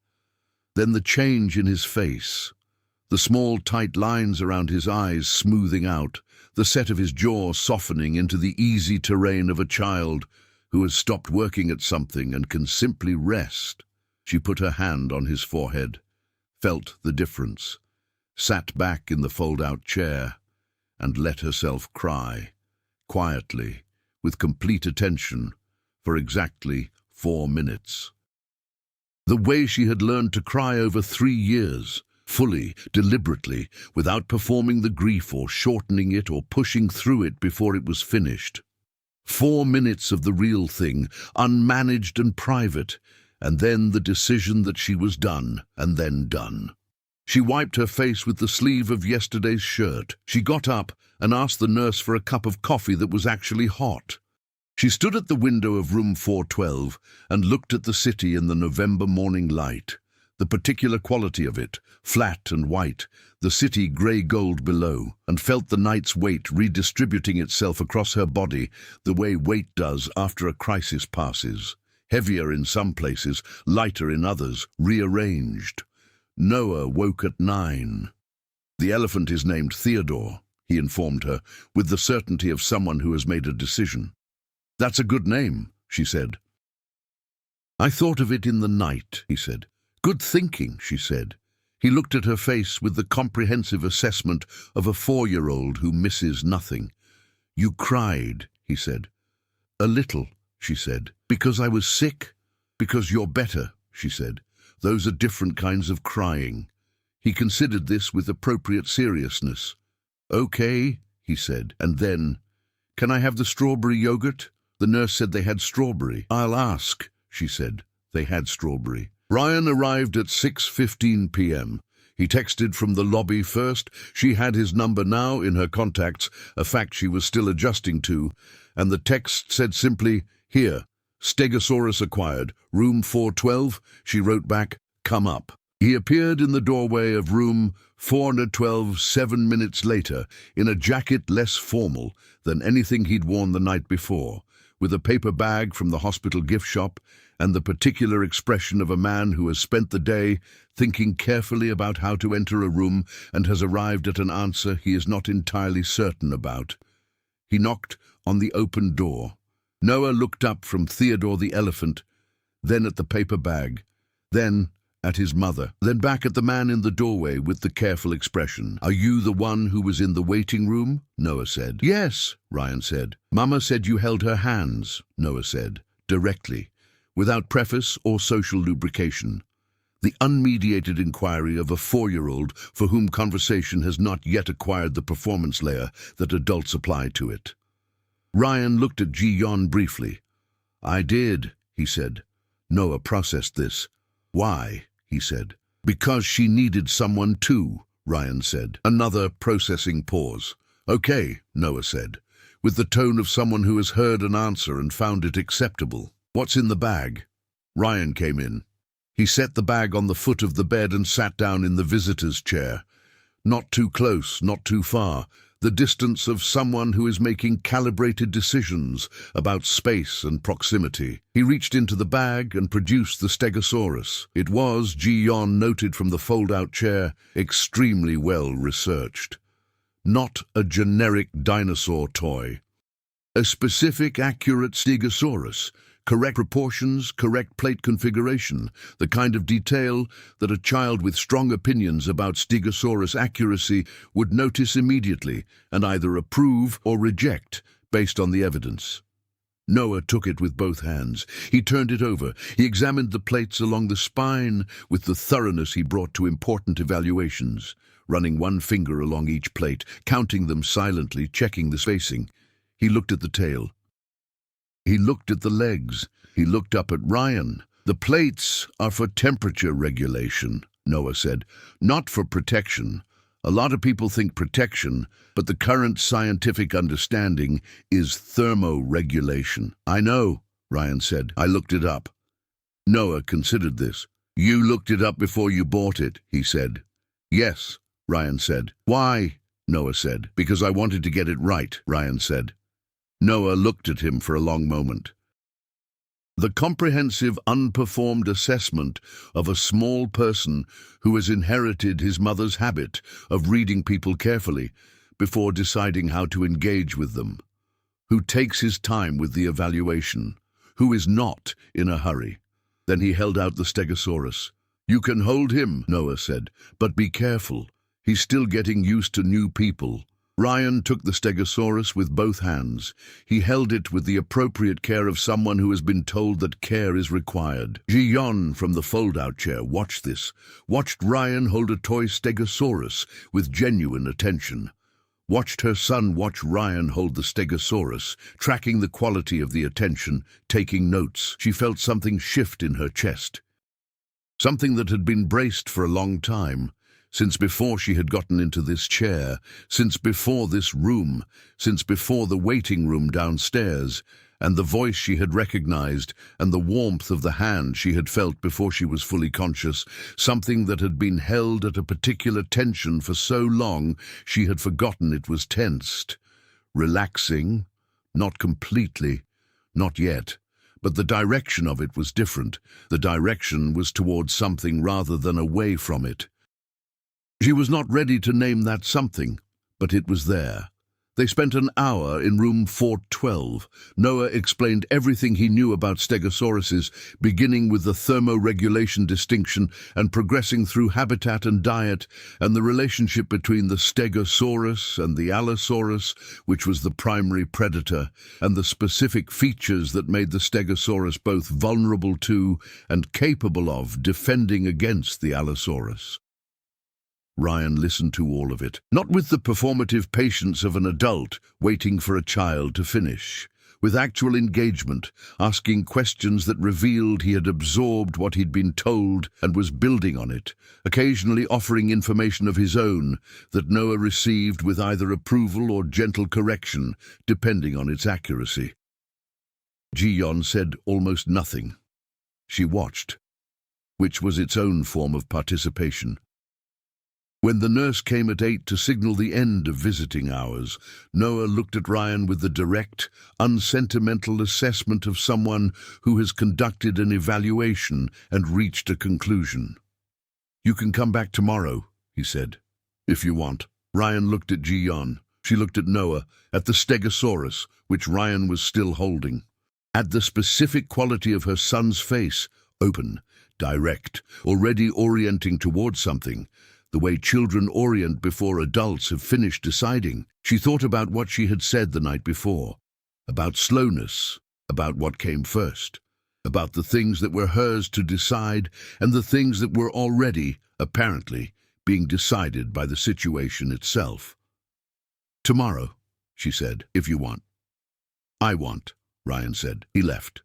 Then the change in his face, the small tight lines around his eyes smoothing out, the set of his jaw softening into the easy terrain of a child who has stopped working at something and can simply rest. She put her hand on his forehead, felt the difference, sat back in the fold-out chair, and let herself cry. Quietly, with complete attention, for exactly 4 minutes. The way she had learned to cry over 3 years, fully, deliberately, without performing the grief or shortening it or pushing through it before it was finished. 4 minutes of the real thing, unmanaged and private, and then the decision that she was done, and then done. She wiped her face with the sleeve of yesterday's shirt. She got up and asked the nurse for a cup of coffee that was actually hot. She stood at the window of room 412 and looked at the city in the November morning light. The particular quality of it, flat and white, the city grey-gold below, and felt the night's weight redistributing itself across her body the way weight does after a crisis passes. Heavier in some places, lighter in others, rearranged. Noah woke at 9. "The elephant is named Theodore," he informed her, with the certainty of someone who has made a decision. "That's a good name," she said. "I thought of it in the night," he said. "Good thinking," she said. He looked at her face with the comprehensive assessment of a 4-year-old who misses nothing. "You cried," he said. "A little," she said. "Because I was sick?" "Because you're better," she said. "Those are different kinds of crying." He considered this with appropriate seriousness. "Okay," he said, and then, "Can I have the strawberry yogurt?" The nurse said they had strawberry. "I'll ask," she said. They had strawberry. Ryan arrived at 6:15 p.m. He texted from the lobby first. She had his number now in her contacts, a fact she was still adjusting to, and the text said simply, "Here, Stegosaurus acquired, room 412, she wrote back, "Come up." He appeared in the doorway of room 412 7 minutes later, in a jacket less formal than anything he'd worn the night before, with a paper bag from the hospital gift shop and the particular expression of a man who has spent the day thinking carefully about how to enter a room and has arrived at an answer he is not entirely certain about. He knocked on the open door. Noah looked up from Theodore the elephant, then at the paper bag, then at his mother, then back at the man in the doorway with the careful expression. "Are you the one who was in the waiting room?" Noah said. "Yes," Ryan said. "Mama said you held her hands," Noah said, directly, without preface or social lubrication. The unmediated inquiry of a 4-year-old for whom conversation has not yet acquired the performance layer that adults apply to it. Ryan looked at Ji-yeon briefly. "I did," he said. Noah processed this. "Why?" he said. "Because she needed someone too," Ryan said. Another processing pause. "Okay," Noah said, with the tone of someone who has heard an answer and found it acceptable. "What's in the bag?" Ryan came in. He set the bag on the foot of the bed and sat down in the visitor's chair. Not too close, not too far. The distance of someone who is making calibrated decisions about space and proximity. He reached into the bag and produced the Stegosaurus. It was, Ji-yeon noted from the fold-out chair, extremely well researched. Not a generic dinosaur toy. A specific, accurate Stegosaurus. Correct proportions, correct plate configuration, the kind of detail that a child with strong opinions about Stegosaurus accuracy would notice immediately and either approve or reject based on the evidence. Noah took it with both hands. He turned it over. He examined the plates along the spine with the thoroughness he brought to important evaluations, running one finger along each plate, counting them silently, checking the spacing. He looked at the tail. He looked at the legs. He looked up at Ryan. "The plates are for temperature regulation," Noah said, "not for protection. A lot of people think protection, but the current scientific understanding is thermoregulation." "I know," Ryan said. "I looked it up." Noah considered this. "You looked it up before you bought it," he said. "Yes," Ryan said. "Why?" Noah said. "Because I wanted to get it right," Ryan said. Noah looked at him for a long moment. The comprehensive, unperformed assessment of a small person who has inherited his mother's habit of reading people carefully before deciding how to engage with them, who takes his time with the evaluation, who is not in a hurry. Then he held out the Stegosaurus. "You can hold him," Noah said, "but be careful. He's still getting used to new people." Ryan took the Stegosaurus with both hands. He held it with the appropriate care of someone who has been told that care is required. Ji-yeon from the fold-out chair watched this, watched Ryan hold a toy Stegosaurus with genuine attention. Watched her son watch Ryan hold the Stegosaurus, tracking the quality of the attention, taking notes. She felt something shift in her chest. Something that had been braced for a long time. Since before she had gotten into this chair, since before this room, since before the waiting room downstairs, and the voice she had recognized, and the warmth of the hand she had felt before she was fully conscious, something that had been held at a particular tension for so long she had forgotten it was tensed. Relaxing, not completely, not yet, but the direction of it was different. The direction was towards something rather than away from it. She was not ready to name that something, but it was there. They spent an hour in room 412. Noah explained everything he knew about Stegosauruses, beginning with the thermoregulation distinction and progressing through habitat and diet, and the relationship between the Stegosaurus and the Allosaurus, which was the primary predator, and the specific features that made the Stegosaurus both vulnerable to and capable of defending against the Allosaurus. Ryan listened to all of it, not with the performative patience of an adult waiting for a child to finish, with actual engagement, asking questions that revealed he had absorbed what he'd been told and was building on it, occasionally offering information of his own that Noah received with either approval or gentle correction, depending on its accuracy. Ji-yeon said almost nothing. She watched, which was its own form of participation. When the nurse came at 8 to signal the end of visiting hours, Noah looked at Ryan with the direct, unsentimental assessment of someone who has conducted an evaluation and reached a conclusion. "You can come back tomorrow," he said, "if you want." Ryan looked at Ji-yeon. She looked at Noah, at the stegosaurus, which Ryan was still holding, at the specific quality of her son's face, open, direct, already orienting towards something, the way children orient before adults have finished deciding. She thought about what she had said the night before, about slowness, about what came first, about the things that were hers to decide and the things that were already, apparently, being decided by the situation itself. "Tomorrow," she said, "if you want." "I want," Ryan said. He left.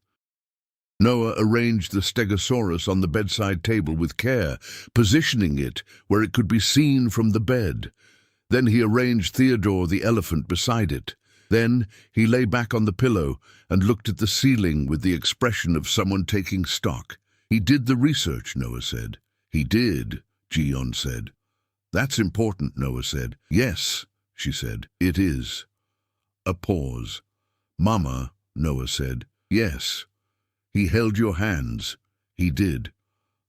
Noah arranged the stegosaurus on the bedside table with care, positioning it where it could be seen from the bed. Then he arranged Theodore the elephant beside it. Then he lay back on the pillow and looked at the ceiling with the expression of someone taking stock. "He did the research," Noah said. "He did," Ji-yeon said. "That's important," Noah said. "Yes," she said, "it is." A pause. "Mama," Noah said. "Yes." "He held your hands." "He did."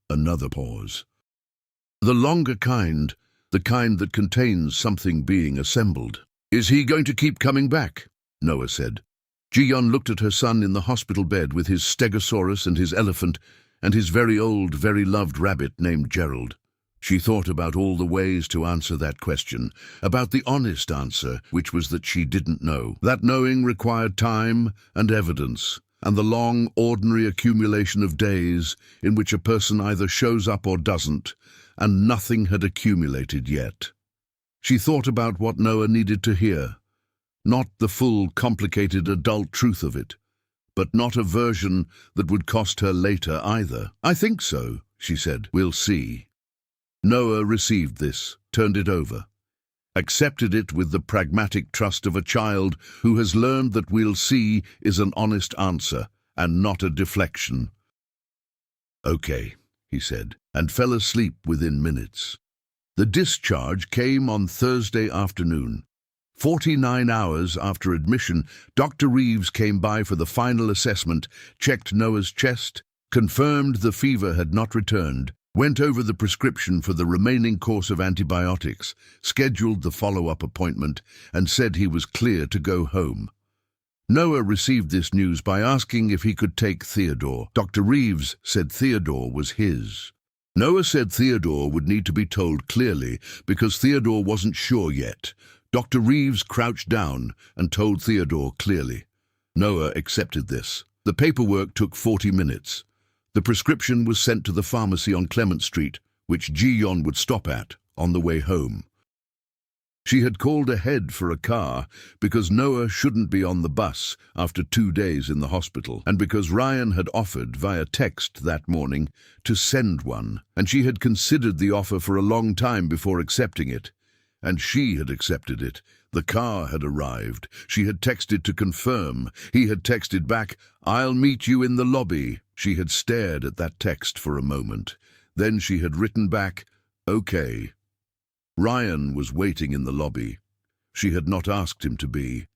Another pause. "The longer kind, the kind that contains something being assembled." "Is he going to keep coming back?" Noah said. Ji-yeon looked at her son in the hospital bed with his stegosaurus and his elephant and his very old, very loved rabbit named Gerald. She thought about all the ways to answer that question, about the honest answer, which was that she didn't know. That knowing required time and evidence, and the long, ordinary accumulation of days in which a person either shows up or doesn't, and nothing had accumulated yet. She thought about what Noah needed to hear, not the full, complicated adult truth of it, but not a version that would cost her later either. "I think so," she said. "We'll see." Noah received this, turned it over, accepted it with the pragmatic trust of a child who has learned that "we'll see" is an honest answer and not a deflection. "Okay," he said, and fell asleep within minutes. The discharge came on Thursday afternoon. 49 hours after admission, Dr. Reeves came by for the final assessment, checked Noah's chest, confirmed the fever had not returned, went over the prescription for the remaining course of antibiotics, scheduled the follow-up appointment, and said he was clear to go home. Noah received this news by asking if he could take Theodore. Dr. Reeves said Theodore was his. Noah said Theodore would need to be told clearly because Theodore wasn't sure yet. Dr. Reeves crouched down and told Theodore clearly. Noah accepted this. The paperwork took 40 minutes. The prescription was sent to the pharmacy on Clement Street, which Ji-yeon would stop at on the way home. She had called ahead for a car because Noah shouldn't be on the bus after 2 days in the hospital, and because Ryan had offered via text that morning to send one, and she had considered the offer for a long time before accepting it. And she had accepted it. The car had arrived. She had texted to confirm. He had texted back, "I'll meet you in the lobby." She had stared at that text for a moment. Then she had written back, "Okay." Ryan was waiting in the lobby. She had not asked him to be.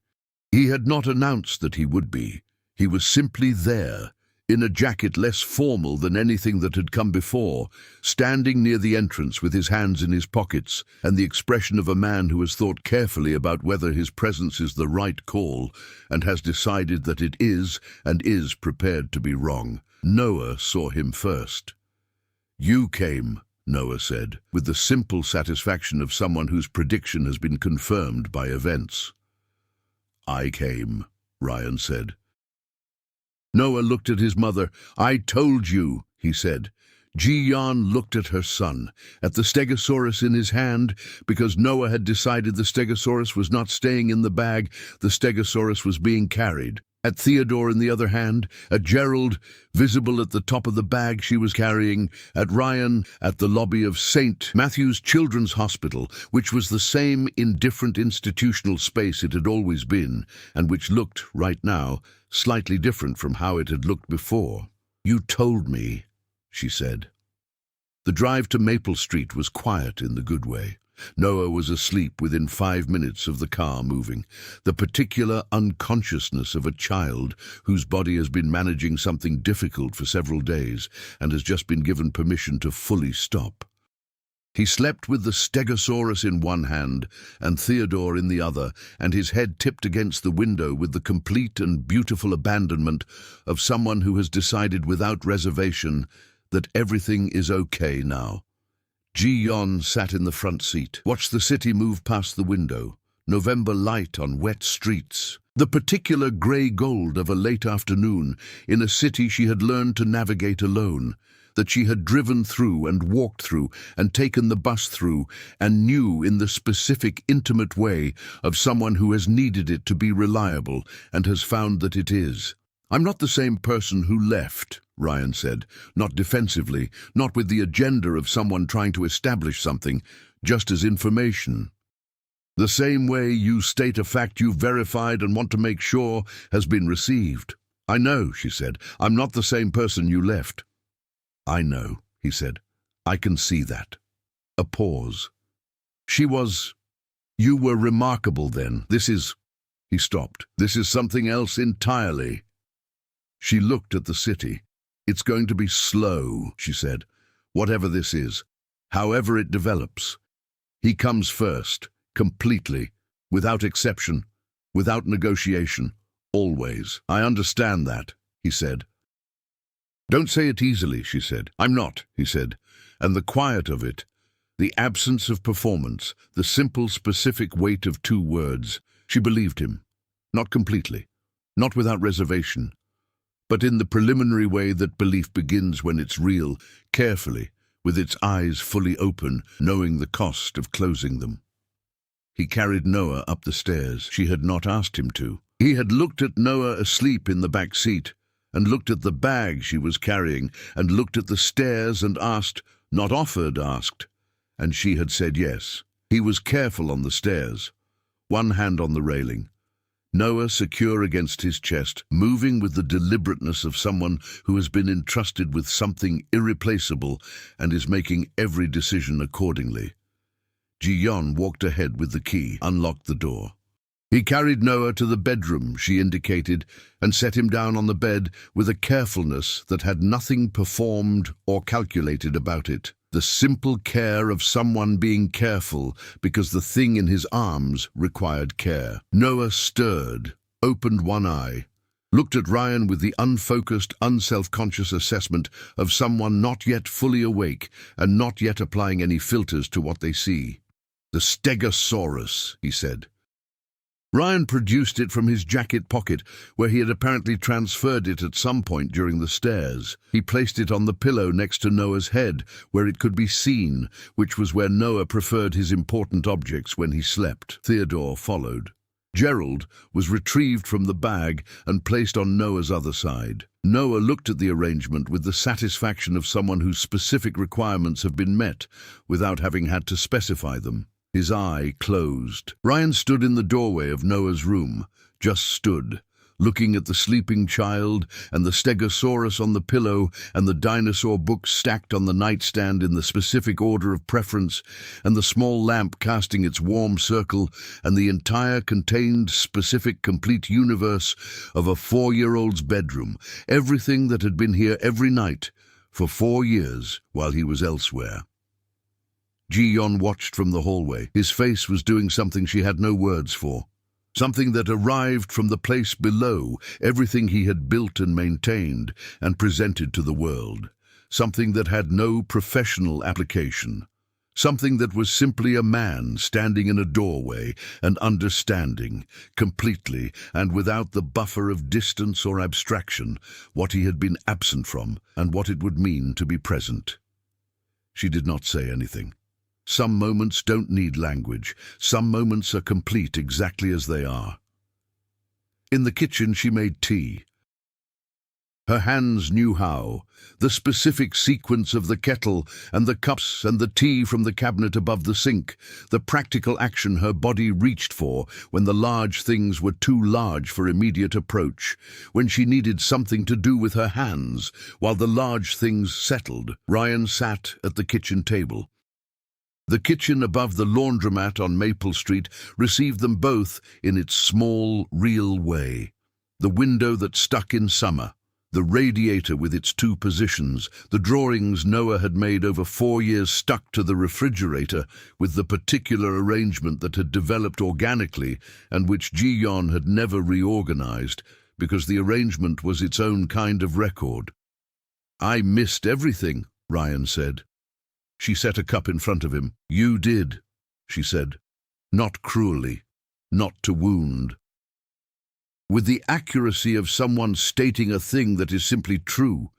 He had not announced that he would be. He was simply there, in a jacket less formal than anything that had come before, standing near the entrance with his hands in his pockets and the expression of a man who has thought carefully about whether his presence is the right call and has decided that it is and is prepared to be wrong. Noah saw him first. "You came," Noah said, with the simple satisfaction of someone whose prediction has been confirmed by events. "I came," Ryan said. Noah looked at his mother. "I told you," he said. Ji-yeon looked at her son, at the stegosaurus in his hand, because Noah had decided the stegosaurus was not staying in the bag, the stegosaurus was being carried. At Theodore, on the other hand, at Gerald, visible at the top of the bag she was carrying, at Ryan, at the lobby of St. Matthew's Children's Hospital, which was the same indifferent institutional space it had always been, and which looked, right now, slightly different from how it had looked before. "You told me," she said. The drive to Maple Street was quiet in the good way. Noah was asleep within 5 minutes of the car moving, the particular unconsciousness of a child whose body has been managing something difficult for several days and has just been given permission to fully stop. He slept with the stegosaurus in one hand and Theodore in the other, and his head tipped against the window with the complete and beautiful abandonment of someone who has decided without reservation that everything is okay now. Ji-yeon sat in the front seat, watched the city move past the window, November light on wet streets, the particular grey gold of a late afternoon in a city she had learned to navigate alone, that she had driven through and walked through and taken the bus through and knew in the specific, intimate way of someone who has needed it to be reliable and has found that it is. "I'm not the same person who left," Ryan said, not defensively, not with the agenda of someone trying to establish something, just as information. "The same way you state a fact you've verified and want to make sure has been received." "I know," she said. "I'm not the same person you left." "I know," he said. "I can see that." A pause. "She was... You were remarkable then. This is..." He stopped. "This is something else entirely." She looked at the city. "It's going to be slow," she said. "Whatever this is, however it develops. He comes first, completely, without exception, without negotiation, always." "I understand that," he said. "Don't say it easily," she said. "I'm not," he said. And the quiet of it, the absence of performance, the simple, specific weight of 2 words, she believed him. Not completely, not without reservation, but in the preliminary way that belief begins when it's real, carefully, with its eyes fully open, knowing the cost of closing them. He carried Noah up the stairs. She had not asked him to. He had looked at Noah asleep in the back seat, and looked at the bag she was carrying, and looked at the stairs and asked, not offered, asked, and she had said yes. He was careful on the stairs, one hand on the railing, Noah secure against his chest, moving with the deliberateness of someone who has been entrusted with something irreplaceable and is making every decision accordingly. Ji-yeon walked ahead with the key, unlocked the door. He carried Noah to the bedroom she indicated and set him down on the bed with a carefulness that had nothing performed or calculated about it. The simple care of someone being careful because the thing in his arms required care. Noah stirred, opened one eye, looked at Ryan with the unfocused, unself-conscious assessment of someone not yet fully awake and not yet applying any filters to what they see. "The stegosaurus," he said. Ryan produced it from his jacket pocket, where he had apparently transferred it at some point during the stairs. He placed it on the pillow next to Noah's head, where it could be seen, which was where Noah preferred his important objects when he slept. Theodore followed. Gerald was retrieved from the bag and placed on Noah's other side. Noah looked at the arrangement with the satisfaction of someone whose specific requirements have been met, without having had to specify them. His eye closed. Ryan stood in the doorway of Noah's room, just stood, looking at the sleeping child and the stegosaurus on the pillow and the dinosaur books stacked on the nightstand in the specific order of preference and the small lamp casting its warm circle and the entire contained, specific, complete universe of a 4-year-old's bedroom, everything that had been here every night for 4 years while he was elsewhere. Ji-yeon watched from the hallway. His face was doing something she had no words for. Something that arrived from the place below, everything he had built and maintained and presented to the world. Something that had no professional application. Something that was simply a man standing in a doorway and understanding, completely and without the buffer of distance or abstraction, what he had been absent from and what it would mean to be present. She did not say anything. Some moments don't need language. Some moments are complete exactly as they are. In the kitchen she made tea. Her hands knew how. The specific sequence of the kettle and the cups and the tea from the cabinet above the sink, the practical action her body reached for when the large things were too large for immediate approach, when she needed something to do with her hands, while the large things settled. Ryan sat at the kitchen table. The kitchen above the laundromat on Maple Street received them both in its small, real way. The window that stuck in summer, the radiator with its two positions, the drawings Noah had made over 4 years stuck to the refrigerator with the particular arrangement that had developed organically and which Ji-yeon had never reorganized because the arrangement was its own kind of record. "I missed everything," Ryan said. She set a cup in front of him. "You did," she said. "Not cruelly, not to wound. With the accuracy of someone stating a thing that is simply true,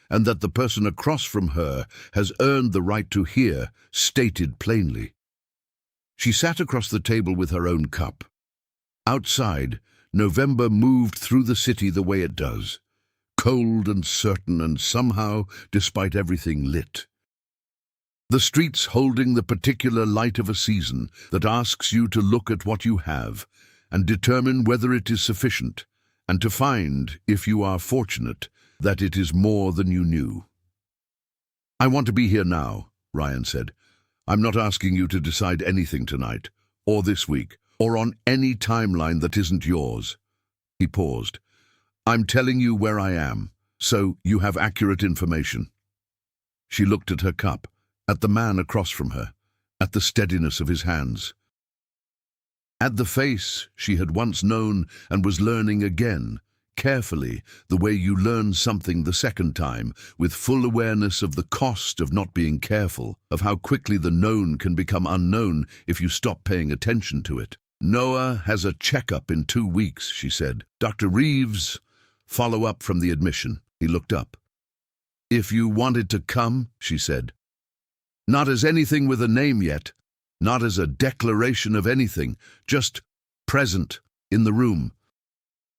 and that the person across from her has earned the right to hear, stated plainly." She sat across the table with her own cup. Outside, November moved through the city the way it does, cold and certain and somehow, despite everything, lit. The streets holding the particular light of a season that asks you to look at what you have and determine whether it is sufficient, and to find, if you are fortunate, that it is more than you knew. "I want to be here now," Ryan said. "I'm not asking you to decide anything tonight, or this week, or on any timeline that isn't yours." He paused. "I'm telling you where I am, so you have accurate information." She looked at her cup, at the man across from her, at the steadiness of his hands, at the face she had once known and was learning again, carefully, the way you learn something the second time, with full awareness of the cost of not being careful, of how quickly the known can become unknown if you stop paying attention to it. "Noah has a checkup in 2 weeks," she said. "Dr. Reeves, follow up from the admission." He looked up. "If you wanted to come," she said. "Not as anything with a name yet. Not as a declaration of anything, just present, in the room."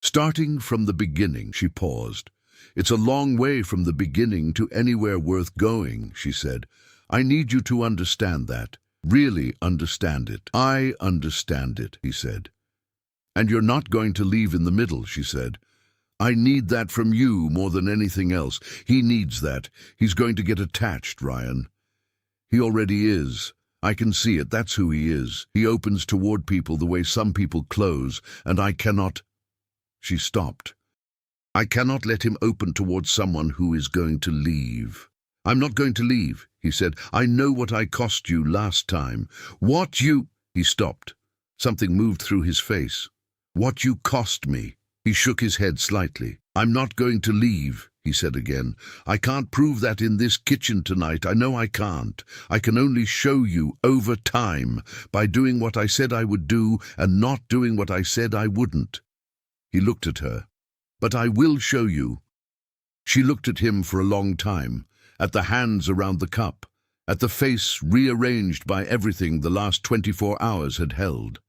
"Starting from the beginning," she paused. "It's a long way from the beginning to anywhere worth going," she said. "I need you to understand that, really understand it." "I understand it," he said. "And you're not going to leave in the middle," she said. "I need that from you more than anything else. He needs that. He's going to get attached, Ryan. He already is. I can see it. That's who he is. He opens toward people the way some people close, and I cannot—" She stopped. "I cannot let him open toward someone who is going to leave." "I'm not going to leave," he said. "I know what I cost you last time." "What you—" He stopped. Something moved through his face. "What you cost me." He shook his head slightly. "I'm not going to leave," he said again. "I can't prove that in this kitchen tonight. I know I can't. I can only show you, over time, by doing what I said I would do and not doing what I said I wouldn't." He looked at her. "But I will show you." She looked at him for a long time, at the hands around the cup, at the face rearranged by everything the last 24 hours had held,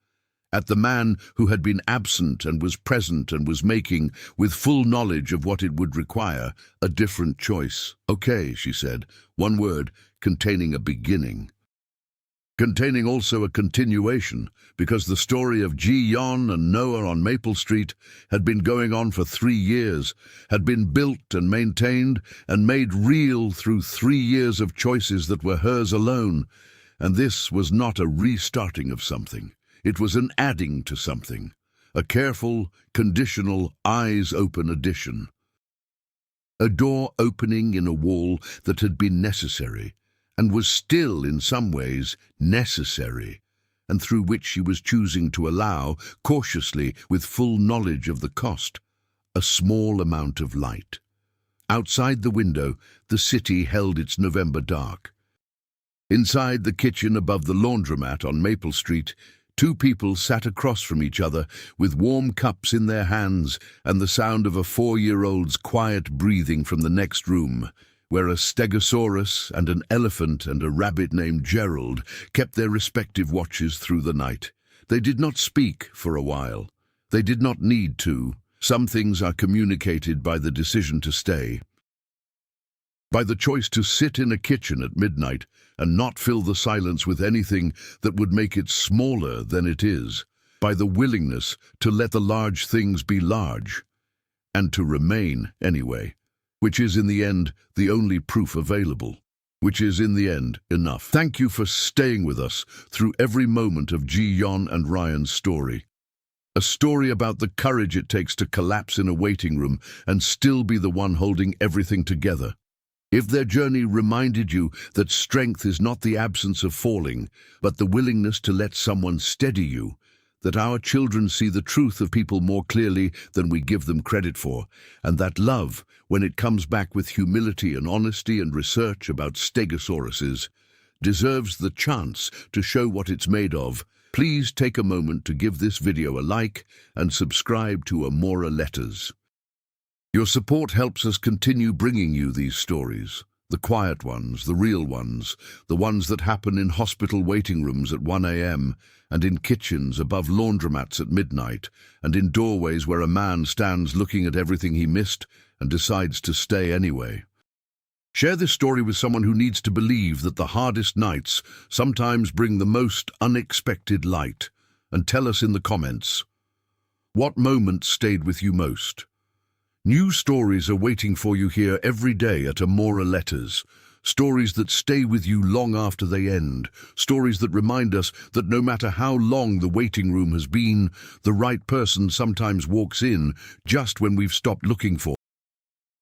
at the man who had been absent and was present and was making, with full knowledge of what it would require, a different choice. "Okay," she said, one word containing a beginning. Containing also a continuation, because the story of Ji-yeon and Noah on Maple Street had been going on for 3 years, had been built and maintained and made real through 3 years of choices that were hers alone, and this was not a restarting of something. It was an adding to something, a careful, conditional, eyes-open addition. A door opening in a wall that had been necessary, and was still, in some ways, necessary, and through which she was choosing to allow, cautiously, with full knowledge of the cost, a small amount of light. Outside the window, the city held its November dark. Inside the kitchen above the laundromat on Maple Street, 2 people sat across from each other with warm cups in their hands and the sound of a 4-year-old's quiet breathing from the next room, where a stegosaurus and an elephant and a rabbit named Gerald kept their respective watches through the night. They did not speak for a while. They did not need to. Some things are communicated by the decision to stay, by the choice to sit in a kitchen at midnight and not fill the silence with anything that would make it smaller than it is, by the willingness to let the large things be large, and to remain anyway, which is in the end the only proof available, which is in the end enough. Thank you for staying with us through every moment of Ji-yeon and Ryan's story. A story about the courage it takes to collapse in a waiting room and still be the one holding everything together. If their journey reminded you that strength is not the absence of falling, but the willingness to let someone steady you, that our children see the truth of people more clearly than we give them credit for, and that love, when it comes back with humility and honesty and research about stegosauruses, deserves the chance to show what it's made of, please take a moment to give this video a like and subscribe to Amora Letters. Your support helps us continue bringing you these stories, the quiet ones, the real ones, the ones that happen in hospital waiting rooms at 1 a.m., and in kitchens above laundromats at midnight, and in doorways where a man stands looking at everything he missed and decides to stay anyway. Share this story with someone who needs to believe that the hardest nights sometimes bring the most unexpected light, and tell us in the comments, what moment stayed with you most? New stories are waiting for you here every day at Amora Letters. Stories that stay with you long after they end. Stories that remind us that no matter how long the waiting room has been, the right person sometimes walks in just when we've stopped looking for